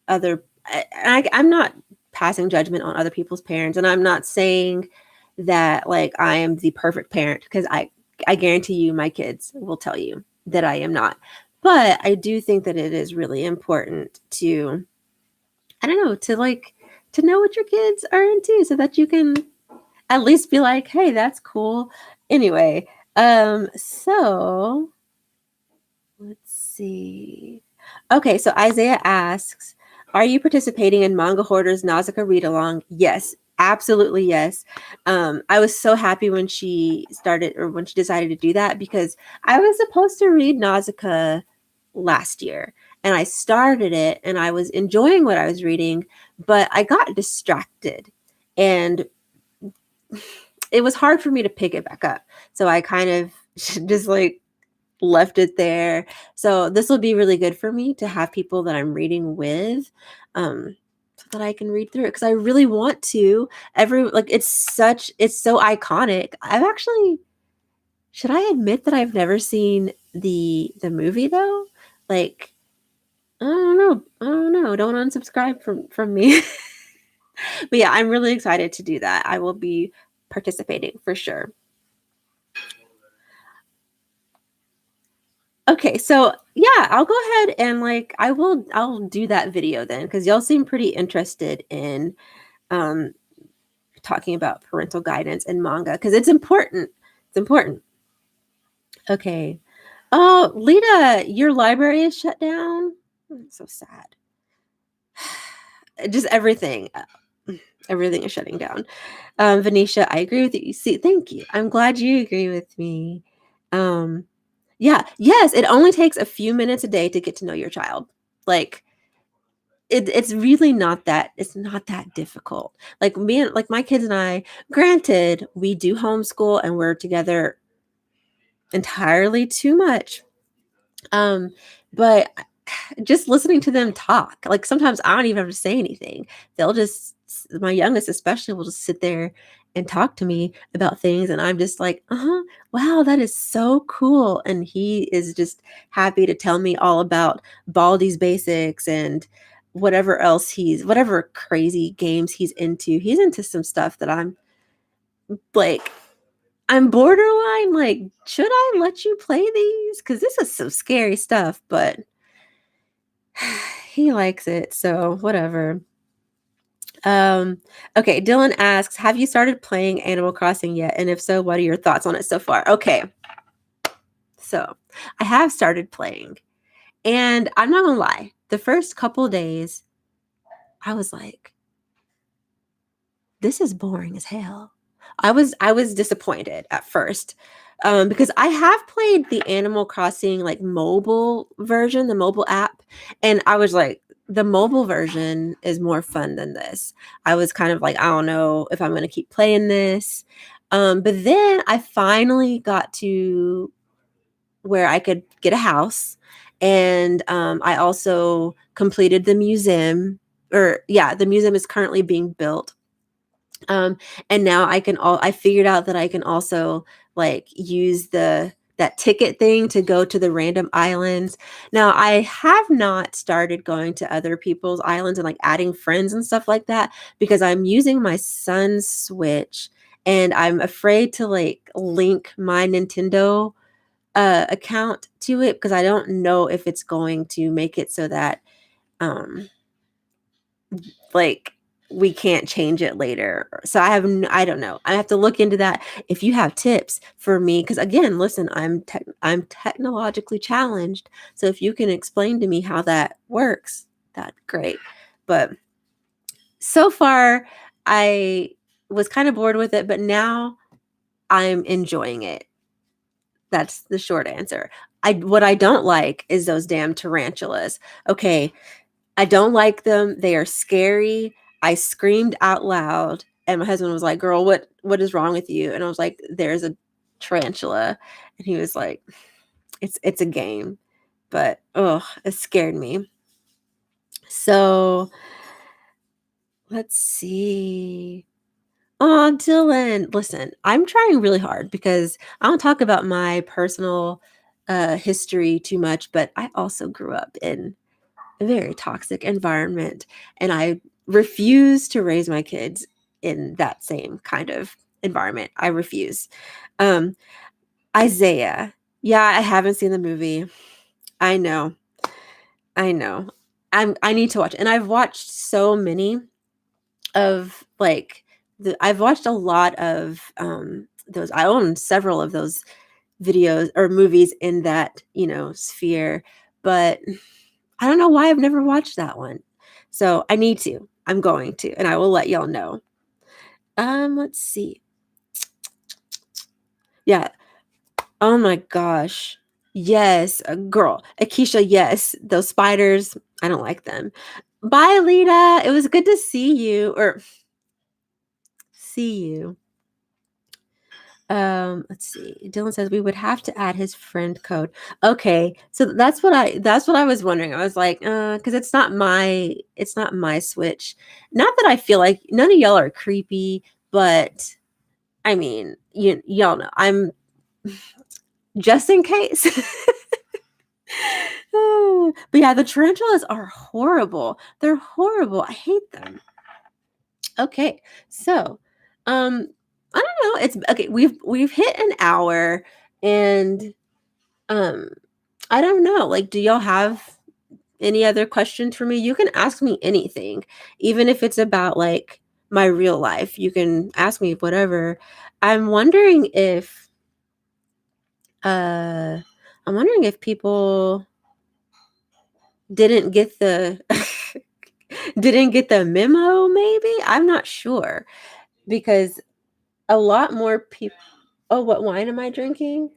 I'm not passing judgment on other people's parents, and I'm not saying that, like, I am the perfect parent because I guarantee you my kids will tell you that I am not. But I do think that it is really important to, I don't know, to know what your kids are into so that you can at least be like, "Hey, that's cool." Anyway, so let's see. Okay, so Isaiah asks, "Are you participating in Manga Hoarder's Nausicaa read along?" Yes, absolutely yes. I was so happy when she started or when she decided to do that because I was supposed to read Nausicaa last year and I started it and I was enjoying what I was reading, but I got distracted and it was hard for me to pick it back up. So I kind of just like left it there. So this will be really good for me to have people that I'm reading with, so that I can read through it because I really want to. It's so iconic. I've actually, should I admit that I've never seen the movie though? Like, I don't know. I don't know. Don't unsubscribe from me. But yeah, I'm really excited to do that. I will be participating for sure. Okay, so yeah, I'll go ahead and like I'll do that video then because y'all seem pretty interested in um talking about parental guidance and manga because it's important. It's important. Okay. Oh, Lita, your library is shut down. So sad. Just everything. Everything is shutting down. Venetia, I agree with you. See, thank you. I'm glad you agree with me. Um, yeah, yes, it only takes a few minutes a day to get to know your child. Like it's really not that it's not that difficult. Like me and like my kids and I, granted, we do homeschool and we're together entirely too much. Um, but just listening to them talk, like sometimes I don't even have to say anything. They'll just, my youngest especially, will just sit there and talk to me about things. And I'm just like, wow, that is so cool. And he is just happy to tell me all about Baldi's Basics and whatever crazy games he's into. He's into some stuff that like, I'm borderline like, should I let you play these? Because this is some scary stuff, but he likes it, so whatever. Um, okay, Dylan asks, "Have you started playing Animal Crossing yet? And if so, what are your thoughts on it so far?" Okay, so I have started playing, and I'm not gonna lie, the first couple days, I was like, this is boring as hell. I was disappointed at first, because I have played the Animal Crossing, like, mobile version, the mobile app, and I was like, "The mobile version is more fun than this." I was kind of like, "I don't know if I'm gonna keep playing this." But then I finally got to where I could get a house, and, I also completed the museum or yeah, the museum is currently being built. Um, and now I figured out that I can also like use that ticket thing to go to the random islands. Now, I have not started going to other people's islands and like adding friends and stuff like that because I'm using my son's Switch and I'm afraid to like link my Nintendo account to it because I don't know if it's going to make it so that um like we can't change it later. So I don't know. I have to look into that. If you have tips for me, because again, listen, I'm technologically challenged. So if you can explain to me how that works, that'd be great. But so far, I was kind of bored with it, but now I'm enjoying it. That's the short answer. I What I don't like is those damn tarantulas. Okay, I don't like them. They are scary. I screamed out loud and my husband was like, "Girl, what is wrong with you?" And I was like, "There's a tarantula." And he was like, "It's a game." But oh, it scared me. So, let's see. Oh, Dylan, listen, I'm trying really hard because I don't talk about my personal history too much, but I also grew up in a very toxic environment, and I refuse to raise my kids in that same kind of environment. I refuse. Um, Isaiah. Yeah, I haven't seen the movie. I know. I know. I need to watch it. And I've watched so many of like I've watched a lot of those. I own several of those videos or movies in that, sphere, but I don't know why I've never watched that one. So I need to. I'm going to, and I will let y'all know. Let's see. Yeah. Oh my gosh. Yes, girl. Akeisha, yes. Those spiders, I don't like them. Bye, Lita. It was good to see you or see you. Let's see. Dylan says we would have to add his friend code. Okay. So that's what I was wondering. I was like, because it's not my Switch. Not that I feel like none of y'all are creepy, but I mean, y'all know. I'm just in case. But yeah, the tarantulas are horrible. They're horrible. I hate them. Okay. So, I don't know. It's okay. We've hit an hour and um I don't know. Like, do y'all have any other questions for me? You can ask me anything, even if it's about like my real life. You can ask me whatever. I'm wondering if uh I'm wondering if people didn't get the didn't get the memo maybe. I'm not sure because a lot more people. Oh, what wine am I drinking?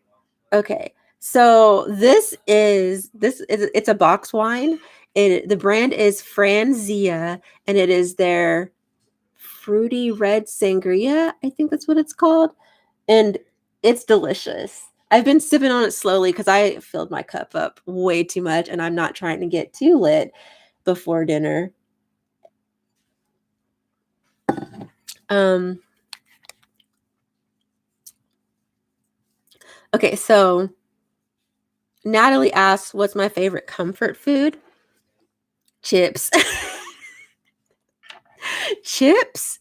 Okay. So this is it's a box wine. The brand is Franzia and it is their fruity red sangria. I think that's what it's called. And it's delicious. I've been sipping on it slowly because I filled my cup up way too much and I'm not trying to get too lit before dinner. Um okay, so Natalie asks, what's my favorite comfort food? Chips. Chips.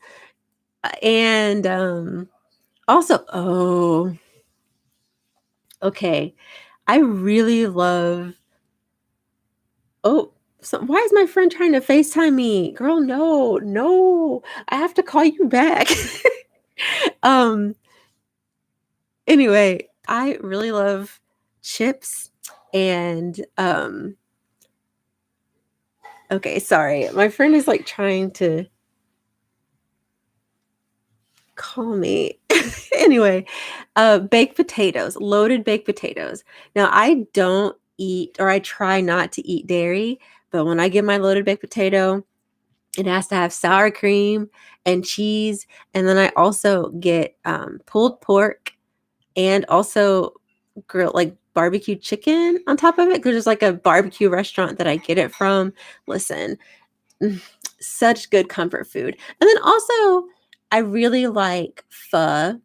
And also, oh, okay. I really love, oh, so why is my friend trying to FaceTime me? Girl, no, no. I have to call you back. um, anyway, I really love chips and okay, sorry. My friend is like trying to call me. Anyway, baked potatoes, loaded baked potatoes. Now, I don't eat or I try not to eat dairy, but when I get my loaded baked potato, it has to have sour cream and cheese. And then I also get pulled pork and also grilled like barbecue chicken on top of it because there's like a barbecue restaurant that I get it from. Listen, such good comfort food. And then also, I really like pho,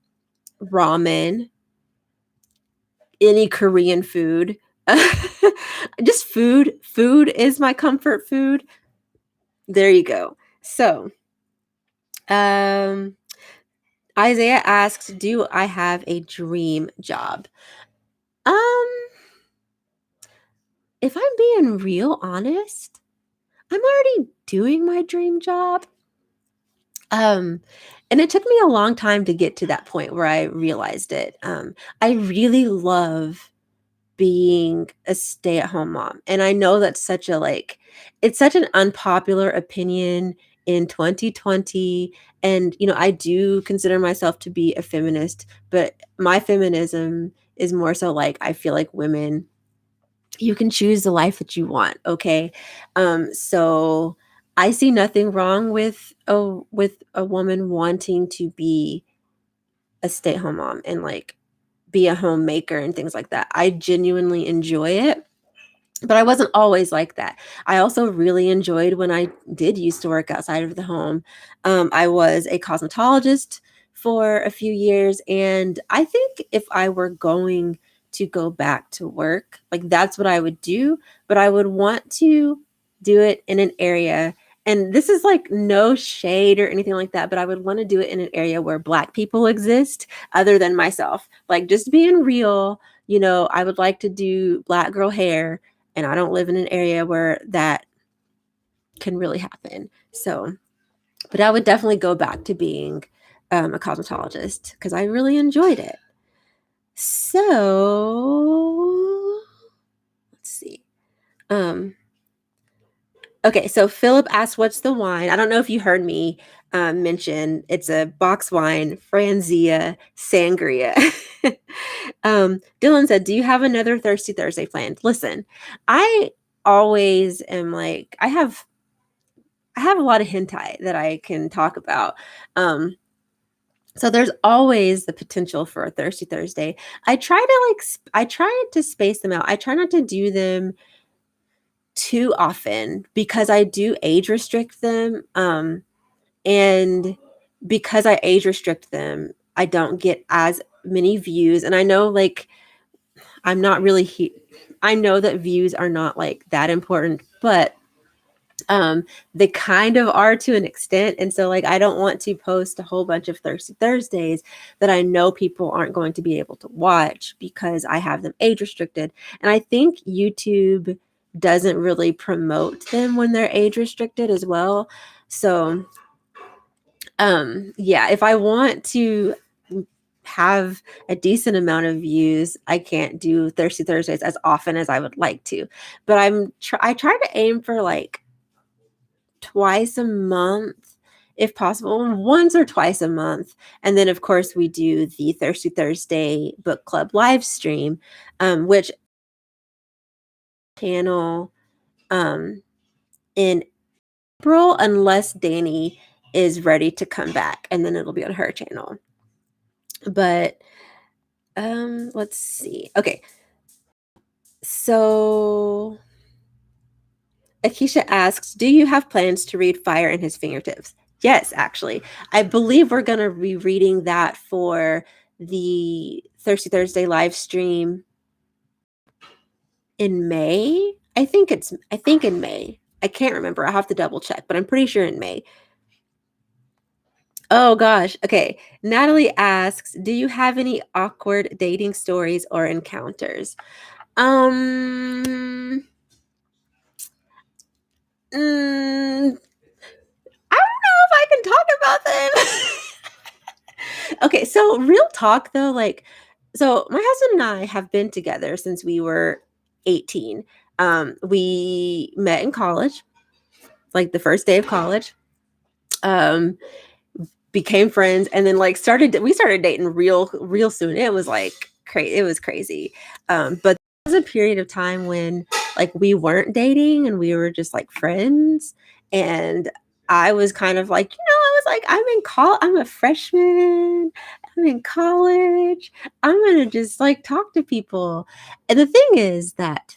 ramen, any Korean food. Just food. Food is my comfort food. There you go. So, um, Isaiah asks, "Do I have a dream job?" Um, if I'm being real honest, I'm already doing my dream job. Um, and it took me a long time to get to that point where I realized it. I really love being a stay-at-home mom. And I know that's such a like it's such an unpopular opinion in 2020 and I do consider myself to be a feminist, but my feminism is more so like I feel like women you can choose the life that you want, okay? So I see nothing wrong with a woman wanting to be a stay-at-home mom and like be a homemaker and things like that. I genuinely enjoy it, but I wasn't always like that. I also really enjoyed when I did used to work outside of the home. I was a cosmetologist for a few years, and I think if I were going to go back to work. Like that's what I would do, but I would want to do it in an area, and this is like no shade or anything like that, but I would want to do it in an area where Black people exist other than myself. Like just being real, I would like to do Black girl hair, and I don't live in an area where that can really happen. So, but I would definitely go back to being a cosmetologist because I really enjoyed it. So let's see. Okay, so Philip asked, "What's the wine?" I don't know if you heard me mention it's a box wine, Franzia Sangria. Dylan said, "Do you have another Thirsty Thursday planned?" Listen, I always am like I have a lot of hentai that I can talk about. So there's always the potential for a Thirsty Thursday. I try to space them out. I try not to do them too often because I do age restrict them. And because I age restrict them, I don't get as many views. And I know like I'm not really I know that views are not like that important, but they kind of are to an extent. And so like I don't want to post a whole bunch of Thirsty Thursdays that I know people aren't going to be able to watch because I have them age restricted. And I think YouTube doesn't really promote them when they're age restricted as well. So yeah, if I want to have a decent amount of views, I can't do Thirsty Thursdays as often as I would like to. But I try to aim for like twice a month if possible, once or twice a month. And then of course we do the Thirsty Thursday book club live stream, which channel in April unless Danny is ready to come back, and then it'll be on her channel. But let's see. Okay. So Akisha asks, "Do you have plans to read Fire in His Fingertips?" Yes, actually. I believe we're going to be reading that for the Thirsty Thursday live stream in May. I think in May. I can't remember. I'll have to double check, but I'm pretty sure in May. Oh gosh. Okay. Natalie asks, "Do you have any awkward dating stories or encounters?" Um mm, I don't know if I can talk about them. Okay, so real talk though, like, so my husband and I have been together since we were 18. We met in college, like the first day of college. Um, Became friends, and then like we started dating real soon. It was like crazy. It was crazy. But there was a period of time when like we weren't dating and we were just like friends. And I was kind of like, I was like, I'm a freshman. I'm in college. I'm gonna just like talk to people. And the thing is that,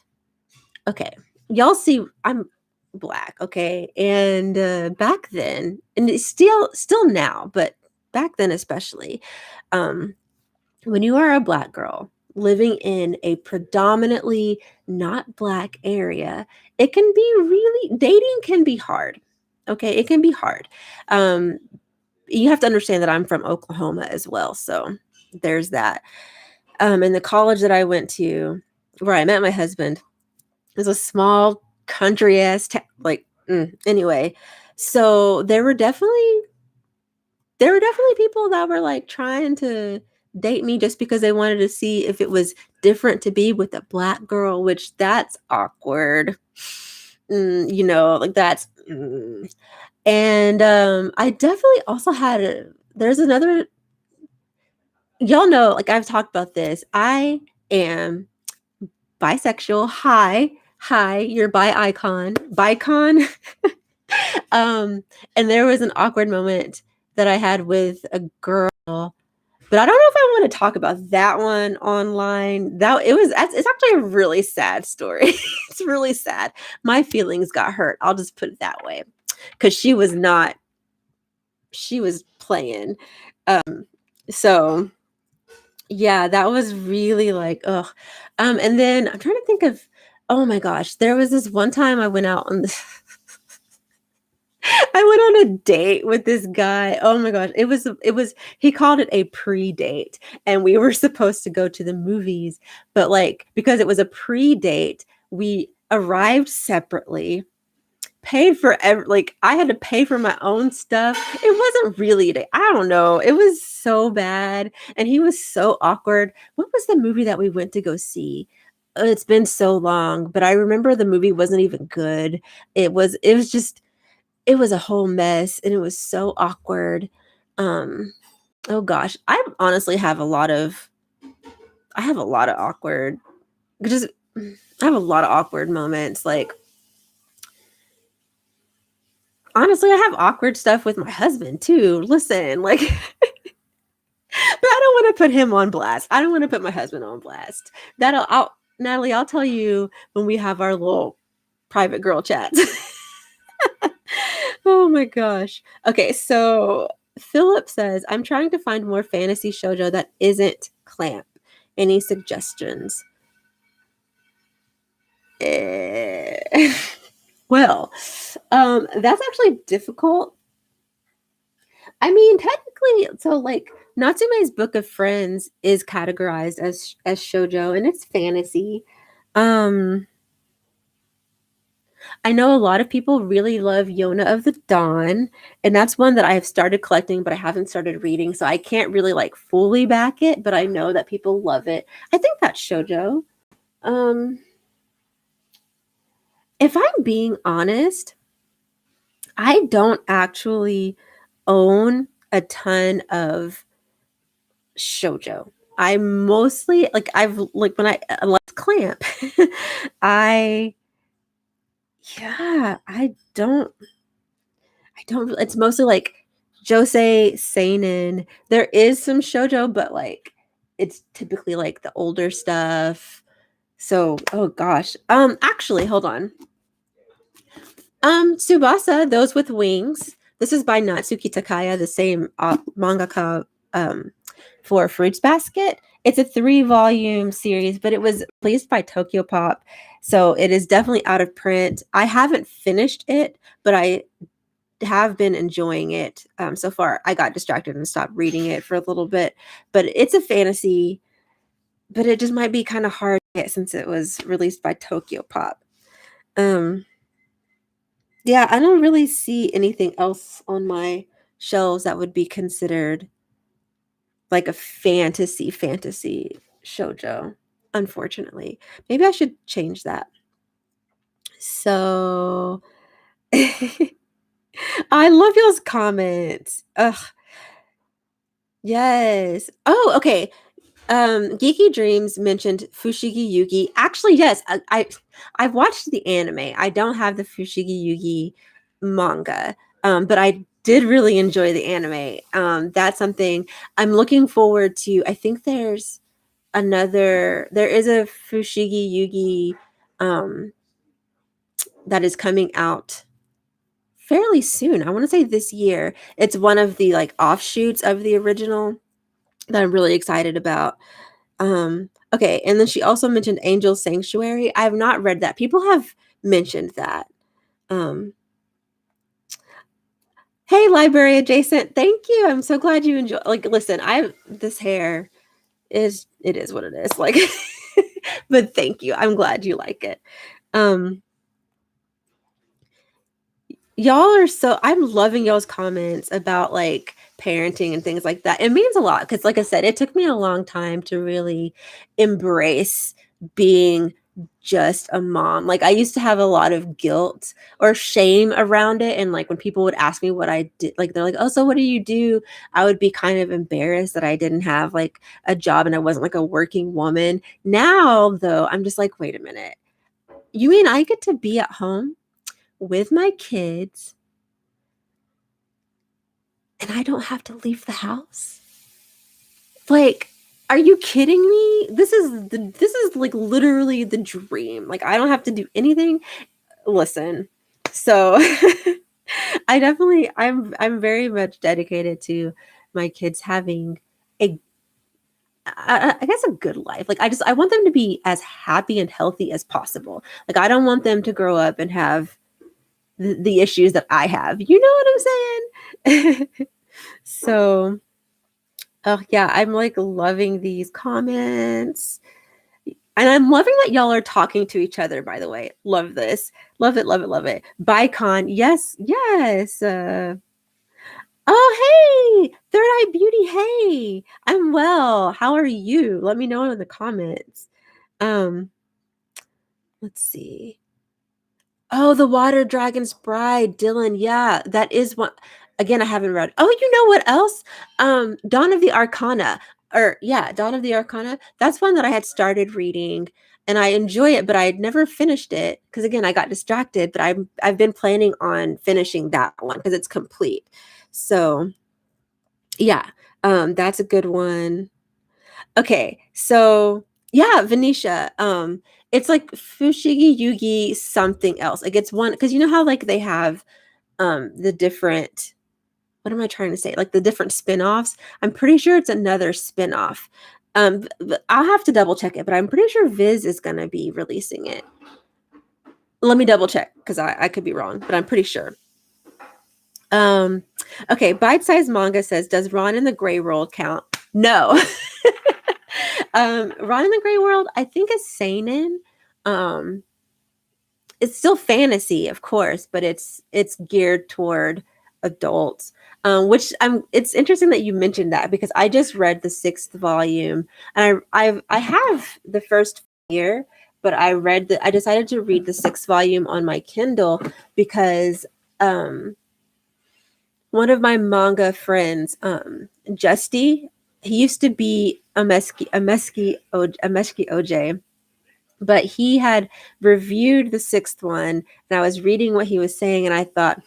okay, y'all see, I'm Black, okay? And back then, and it's still now, but back then especially, um, when you are a Black girl living in a predominantly not Black area, it can be really dating can be hard. Okay, it can be hard. Um, you have to understand that I'm from Oklahoma as well, so there's that. And the college that I went to, where I met my husband, is a small country ass anyway. So there were definitely people that were like trying to date me just because they wanted to see if it was different to be with a Black girl, which that's awkward. Like that's and I definitely also there's another, y'all know, like I've talked about this. I am bisexual. Hi, you're bi icon. Bicon. And there was an awkward moment that I had with a girl, but I don't know if I want to talk about that one online. It's actually a really sad story. It's really sad. My feelings got hurt. I'll just put it that way. Because she was playing. So Yeah, that was really like, ugh. And then I'm trying to think of, oh my gosh, there was this one time I went out on this I went on a date with this guy. Oh my gosh, it was he called it a pre-date, and we were supposed to go to the movies, but, like, because it was a pre-date, we arrived separately, paid for like, I had to pay for my own stuff. It wasn't really a date. I don't know. It was so bad, and he was so awkward. What was the movie that we went to go see? It's been so long, but I remember the movie wasn't even good. It was just it was a whole mess, and it was so awkward. Um, oh gosh, honestly have a lot of I have a lot of awkward just I have a lot of awkward moments, like, honestly, I have awkward stuff with my husband too. Listen, like, but I don't wanna put him on blast. I don't wanna put my husband on blast. That'll I'll Natalie, I'll tell you when we have our little private girl chats. Oh my gosh. Okay, so Philip says, "I'm trying to find more fantasy shoujo that isn't clamp. Any suggestions?" Eh, well, that's actually difficult. I mean, technically, so like Natsume's Book of Friends is categorized as shoujo, and it's fantasy. Um, I know a lot of people really love Yona of the Dawn, and that's one that I have started collecting, but I haven't started reading, so I can't really like fully back it, but I know that people love it. I think that's shoujo. Um, if I'm being honest, I don't actually own a ton of shoujo. I mostly like I've like when I unless clamp, I yeah, I don't it's mostly like josei seinen. There is some shoujo, but like it's typically like the older stuff. So, oh gosh. Actually, hold on. Tsubasa, Those with Wings. This is by Natsuki Takaya, the same mangaka um, for Fruits Basket. It's a 3-volume series, but it was released by Tokyo Pop, so it is definitely out of print. I haven't finished it, but I have been enjoying it so far. I got distracted and stopped reading it for a little bit, but it's a fantasy, but it just might be kind of hard to get since it was released by Tokyo Pop. Um, Yeah, I don't really see anything else on my shelves that would be considered like a fantasy shoujo, unfortunately. Maybe I should change that. So I love y'all's comments. Ugh, yes. Oh, okay. Geeky Dreams mentioned Fushigi Yugi. Actually, yes, I've watched the anime. I don't have the Fushigi Yugi manga, but I did really enjoy the anime. That's something I'm looking forward to. I think there is a Fushigi Yugi um, that is coming out fairly soon. I want to say this year. It's one of the like offshoots of the original that I'm really excited about. Okay, and then she also mentioned Angel Sanctuary. I have not read that. People have mentioned that. Um, hey, library adjacent. Thank you. I'm so glad you enjoy. Like, listen, I this hair is what it is. Like, but thank you. I'm glad you like it. Um, Y'all are so I'm loving y'all's comments about, like, parenting and things like that. It means a lot because, like I said, it took me a long time to really embrace being just a mom. Like, I used to have a lot of guilt or shame around it, and, like, when people would ask me what I did like, they're like, "Oh, so what do you do?" I would be kind of embarrassed that I didn't have, like, a job and I wasn't, like, a working woman. Now, though, I'm just like, "Wait a minute. You mean I get to be at home with my kids and I don't have to leave the house? Like, are you kidding me? This is like literally the dream. Like, I don't have to do anything. Listen. So I'm very much dedicated to my kids having a I guess a good life. Like I want them to be as happy and healthy as possible. Like I don't want them to grow up and have the issues that I have. You know what I'm saying? So, oh yeah, I'm like loving these comments. And I'm loving that y'all are talking to each other, by the way. Love this. Love it, love it, love it. Bicon. Yes, yes. Oh, hey, Third Eye Beauty. Hey, I'm well. How are you? Let me know in the comments. Um, let's see. Oh, The Water Dragon's Bride, Dylan. Yeah, that is one. Again, I haven't read. Oh, you know what else? Dawn of the Arcana. Or yeah, Dawn of the Arcana. That's one that I had started reading and I enjoy it, but I had never finished it because again, I got distracted, but I've been planning on finishing that one because it's complete. So, yeah. That's a good one. Okay, so yeah, Venetia. It's like Fushigi Yugi something else. Like it's one because you know how like they have the different what am I trying to say? Like the different spin-offs. I'm pretty sure it's another spin-off. I'll have to double check it, but I'm pretty sure Viz is gonna be releasing it. Let me double check because I could be wrong, but I'm pretty sure. Um, okay, bite-sized manga says, does Ron in the Gray World count? No. Ron in the Gray World, I think is seinen. Um, it's still fantasy, of course, but it's geared toward adults. Which it's interesting that you mentioned that because I just read the 6th volume and I have the first year, but I decided to read the 6th volume on my Kindle because one of my manga friends, Justy, he used to be a Meshki OJ, but he had reviewed the 6th one, and I was reading what he was saying, and I thought,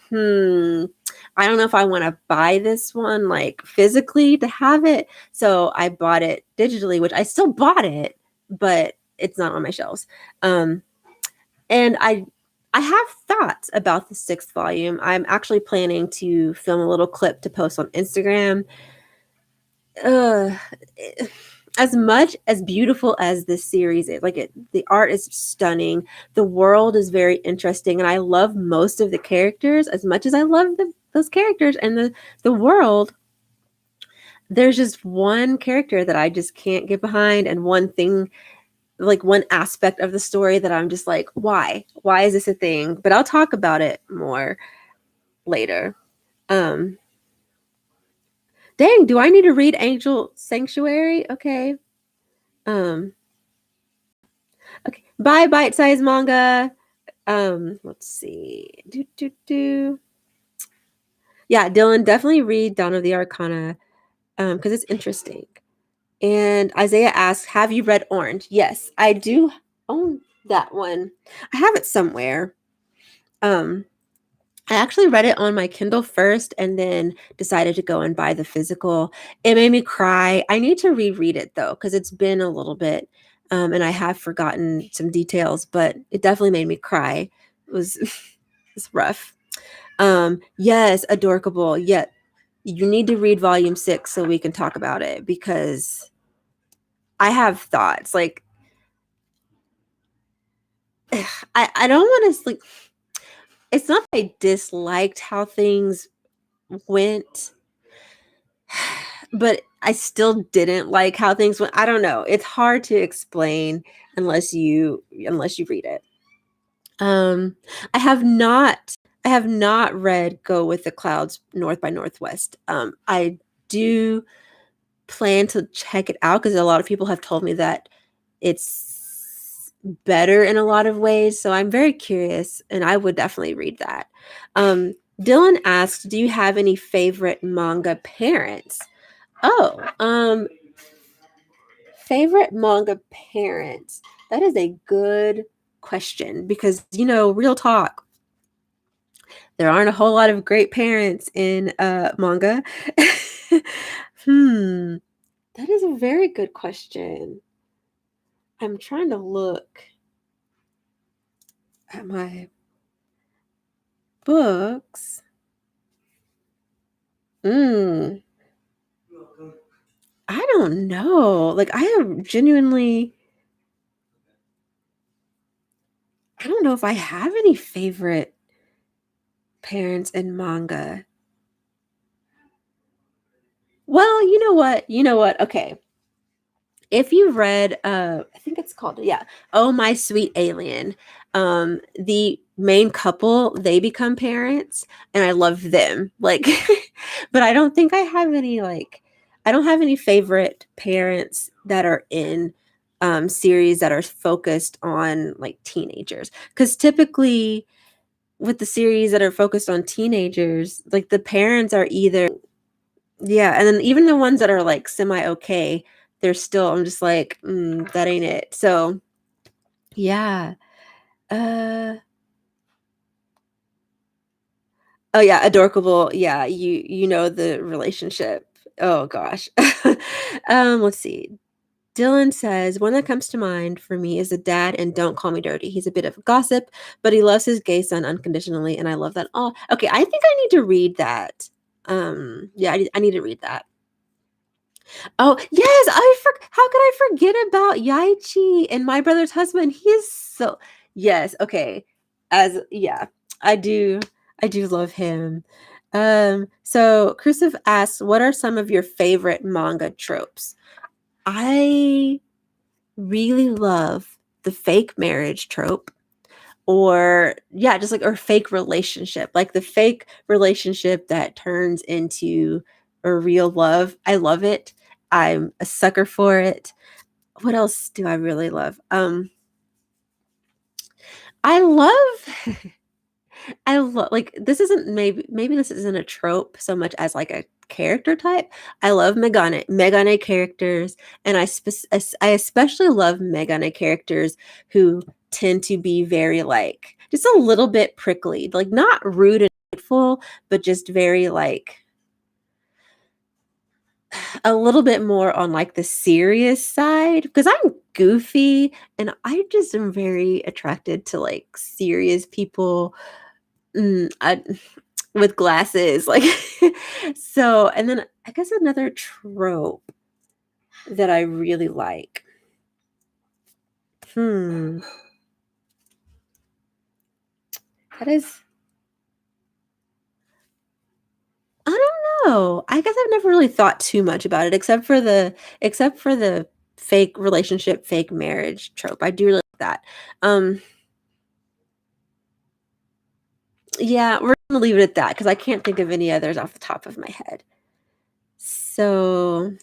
I don't know if I want to buy this one like physically to have it. So I bought it digitally, which I still bought it, but it's not on my shelves. And I have thoughts about the 6th volume. I'm actually planning to film a little clip to post on Instagram. Uh, as much as beautiful as this series is, the art is stunning. The world is very interesting, and I love most of the characters as much as I love those characters and the world. There's just one character that I just can't get behind, and one thing like one aspect of the story that I'm just like, why? Why is this a thing? But I'll talk about it more later. Um Dang, do I need to read Angel Sanctuary? Okay. Um okay. Bye bite-sized manga. Let's see. Yeah, Dylan, definitely read Dawn of the Arcana because it's interesting. And Isaiah asks, have you read Orange? Yes, I do own that one. I have it somewhere. Um I actually read it on my Kindle first and then decided to go and buy the physical. It made me cry. I need to reread it though, because it's been a little bit and I have forgotten some details, but it definitely made me cry. It was it's rough. Yes, adorable. Yet you need to read volume 6 so we can talk about it because I have thoughts. Like I don't want to like it's not that I disliked how things went, but I still didn't like how things went. I don't know. It's hard to explain unless you read it. Um, I have not I have not read Go with the Clouds North by Northwest. I do plan to check it out because a lot of people have told me that it's better in a lot of ways. So I'm very curious and I would definitely read that. Dylan asked, do you have any favorite manga parents? Oh, favorite manga parents. That is a good question because, real talk, there aren't a whole lot of great parents in manga. Hmm, that is a very good question. I'm trying to look at my books. Hmm, I don't know. Like, I have genuinely I don't know if I have any favorite parents in manga. Well, you know what? You know what? Okay. If you read, I think it's called, yeah, Oh My Sweet Alien, the main couple, they become parents, and I love them. Like, but I don't think I have any, like, I don't have any favorite parents that are in series that are focused on like teenagers. Because typically, with the series that are focused on teenagers, like the parents are either, yeah, and then even the ones that are like semi okay, they're still, I'm just like, that ain't it. So yeah. Uh oh yeah, adorable. Yeah, you know the relationship. Oh gosh. Let's see. Dylan says, one that comes to mind for me is a dad and Don't Call Me Dirty. He's a bit of a gossip, but he loves his gay son unconditionally, and I love that. Oh, okay. I think I need to read that. Yeah, I need to read that. Oh, yes, how could I forget about Yaichi and My Brother's Husband? He is so, yes, okay. As yeah, I do I do love him. So Crucive asks, what are some of your favorite manga tropes? I really love the fake marriage trope, or yeah, just like, or fake relationship, like the fake relationship that turns into a real love. I love it. I'm a sucker for it. What else do I really love? I love I love, like, this isn't, maybe this isn't a trope so much as like a character type. I love Megane characters, and I especially love Megane characters who tend to be very like just a little bit prickly, like not rude and hateful, but just very like a little bit more on like the serious side, because I'm goofy and I just am very attracted to like serious people. I with glasses, like so, and then I guess another trope that I really like. Hmm, that is, I don't know. I guess I've never really thought too much about it, except for the fake relationship, fake marriage trope. I do really like that. Um, yeah, we're gonna leave it at that because I can't think of any others off the top of my head. So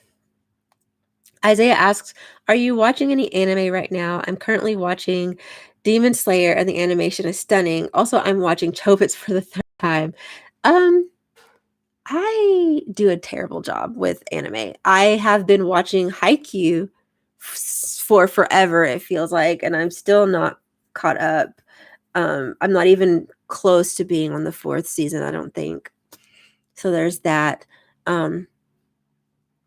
Isaiah asks, "Are you watching any anime right now? I'm currently watching Demon Slayer, and the animation is stunning. Also, I'm watching Chobits for the third time." Um, I do a terrible job with anime. I have been watching Haikyuu for forever, it feels like, and I'm still not caught up. I'm not even close to being on the fourth season, I don't think. So there's that. Um,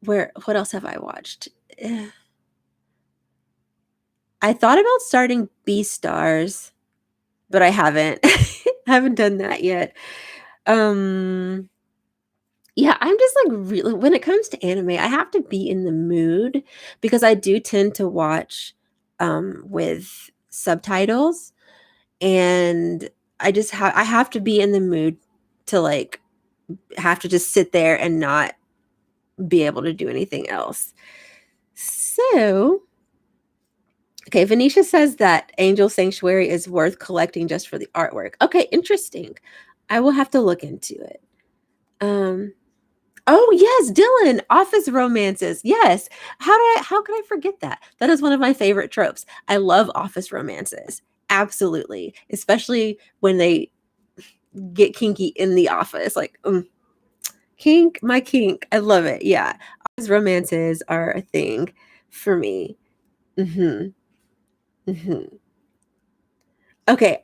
what else have I watched? Eh, I thought about starting Beastars, but I haven't. I haven't done that yet. Um, yeah, I'm just like really, when it comes to anime, I have to be in the mood because I do tend to watch with subtitles, and I have to be in the mood to like have to just sit there and not be able to do anything else. So, okay, Venetia says that Angel Sanctuary is worth collecting just for the artwork. Okay, interesting. I will have to look into it. Um, oh yes, Dylan, office romances. Yes. How could I forget that? That is one of my favorite tropes. I love office romances. Absolutely. Especially when they get kinky in the office. Like, kink, my kink. I love it. Yeah. Office romances are a thing for me. Hmm. Hmm. Okay.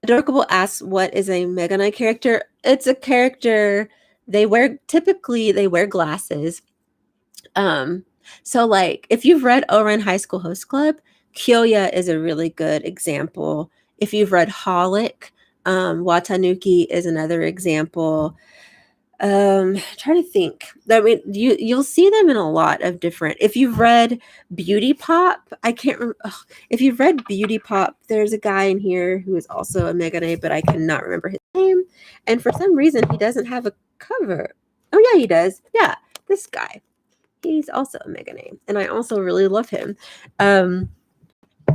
Adorable asks, what is a Mega Knight character? It's a character, they wear glasses. Um, so like if you've read Oren High School Host Club, Kyoya is a really good example. If you've read Holic, Watanuki is another example. Trying to think. I mean, you'll see them in a lot of different. If you've read Beauty Pop, I can't remember. If you've read Beauty Pop, there's a guy in here who is also a Mega Knight, but I cannot remember his name. And for some reason, he doesn't have a cover. Oh yeah, he does. Yeah, this guy. He's also a Mega Knight, and I also really love him.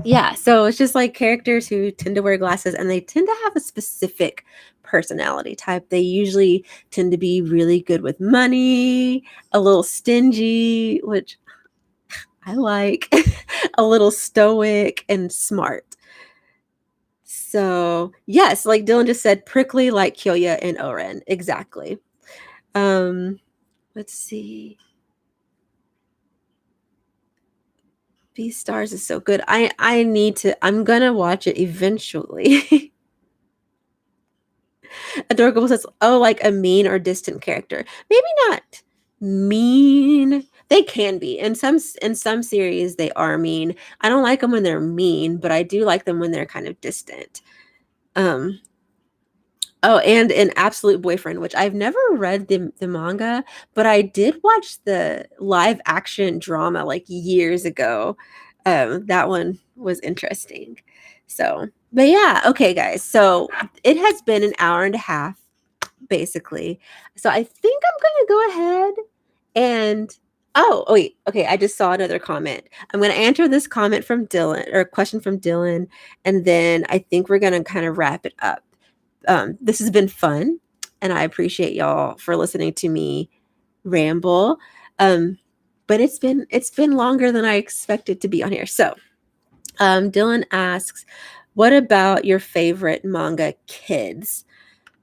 Yeah, so it's just like characters who tend to wear glasses and they tend to have a specific personality type. They usually tend to be really good with money, a little stingy, which I like, a little stoic and smart. So, yes, like Dylan just said, prickly like Kyoya and Oren. Exactly. Um, let's see. Beastars is so good. I need to I'm gonna watch it eventually. Adorable says, "Oh, like a mean or distant character." Maybe not mean. They can be. In some series they are mean. I don't like them when they're mean, but I do like them when they're kind of distant. Um Oh, and an Absolute Boyfriend, which I've never read the manga, but I did watch the live action drama like years ago. That one was interesting. So, but yeah, okay, guys. So it has been an hour and a half, basically. So I think I'm gonna go ahead and oh wait, okay. I just saw another comment. I'm gonna answer this comment from Dylan or a question from Dylan, and then I think we're gonna kind of wrap it up. This has been fun, and I appreciate y'all for listening to me ramble. Um, but it's been longer than I expected to be on here. So, Dylan asks, "What about your favorite manga kids?"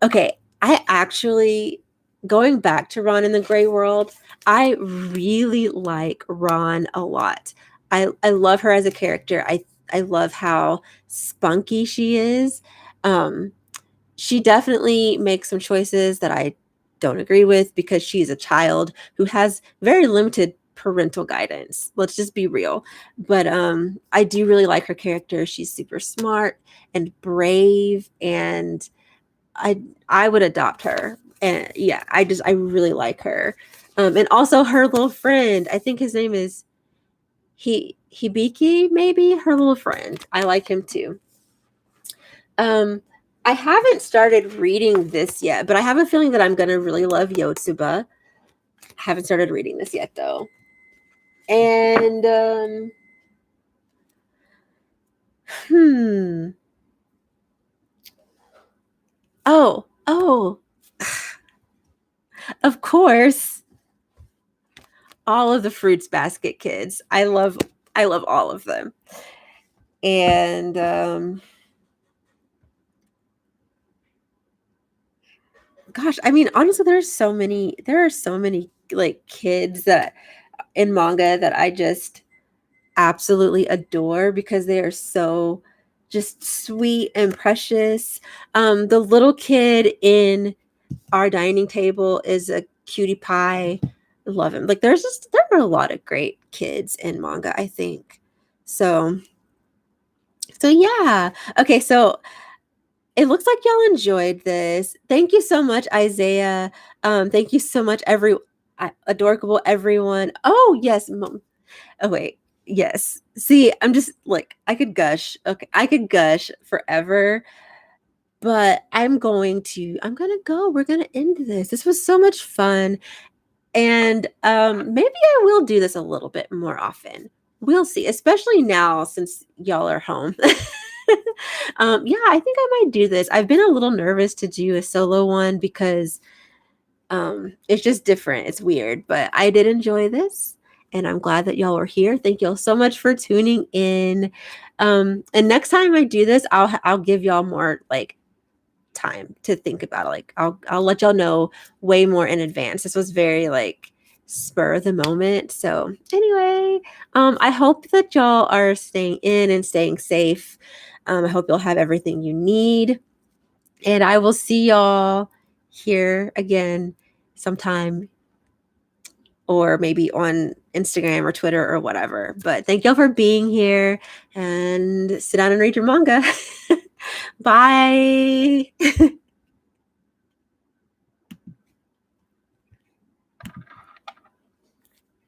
Okay, I actually going back to Ron in the Gray World, I really like Ron a lot. I love her as a character. I love how spunky she is. Um, she definitely makes some choices that I don't agree with because she's a child who has very limited parental guidance. Let's just be real. But I do really like her character. She's super smart and brave, and I would adopt her. And yeah, I really like her. And also her little friend. I think his name is Hibiki, maybe her little friend. I like him too. Um, I haven't started reading this yet, but I have a feeling that I'm gonna really love Yotsuba. Haven't started reading this yet though. And hmm. Oh, of course, all of the Fruits Basket kids. I love all of them. And gosh, I mean, honestly, there are so many like kids that in manga that I just absolutely adore because they are so just sweet and precious. The little kid in our dining table is a cutie pie. I love him. Like there are a lot of great kids in manga, I think. So yeah. Okay, so it looks like y'all enjoyed this. Thank you so much, Isaiah. Thank you so much, adorable everyone. Oh yes, oh wait, yes. See, I'm just like I could gush. Okay, I could gush forever, but I'm gonna go. We're gonna end this. This was so much fun, and maybe I will do this a little bit more often. We'll see, especially now since y'all are home. Yeah, I think I might do this. I've been a little nervous to do a solo one because it's just different. It's weird, but I did enjoy this, and I'm glad that y'all were here. Thank y'all so much for tuning in. And next time I do this, I'll give y'all more like time to think about it. Like I'll let y'all know way more in advance. This was very like spur of the moment. So anyway, I hope that y'all are staying in and staying safe. I hope you'll have everything you need. And I will see y'all here again sometime or maybe on Instagram or Twitter or whatever. But thank y'all for being here and sit down and read your manga. Bye.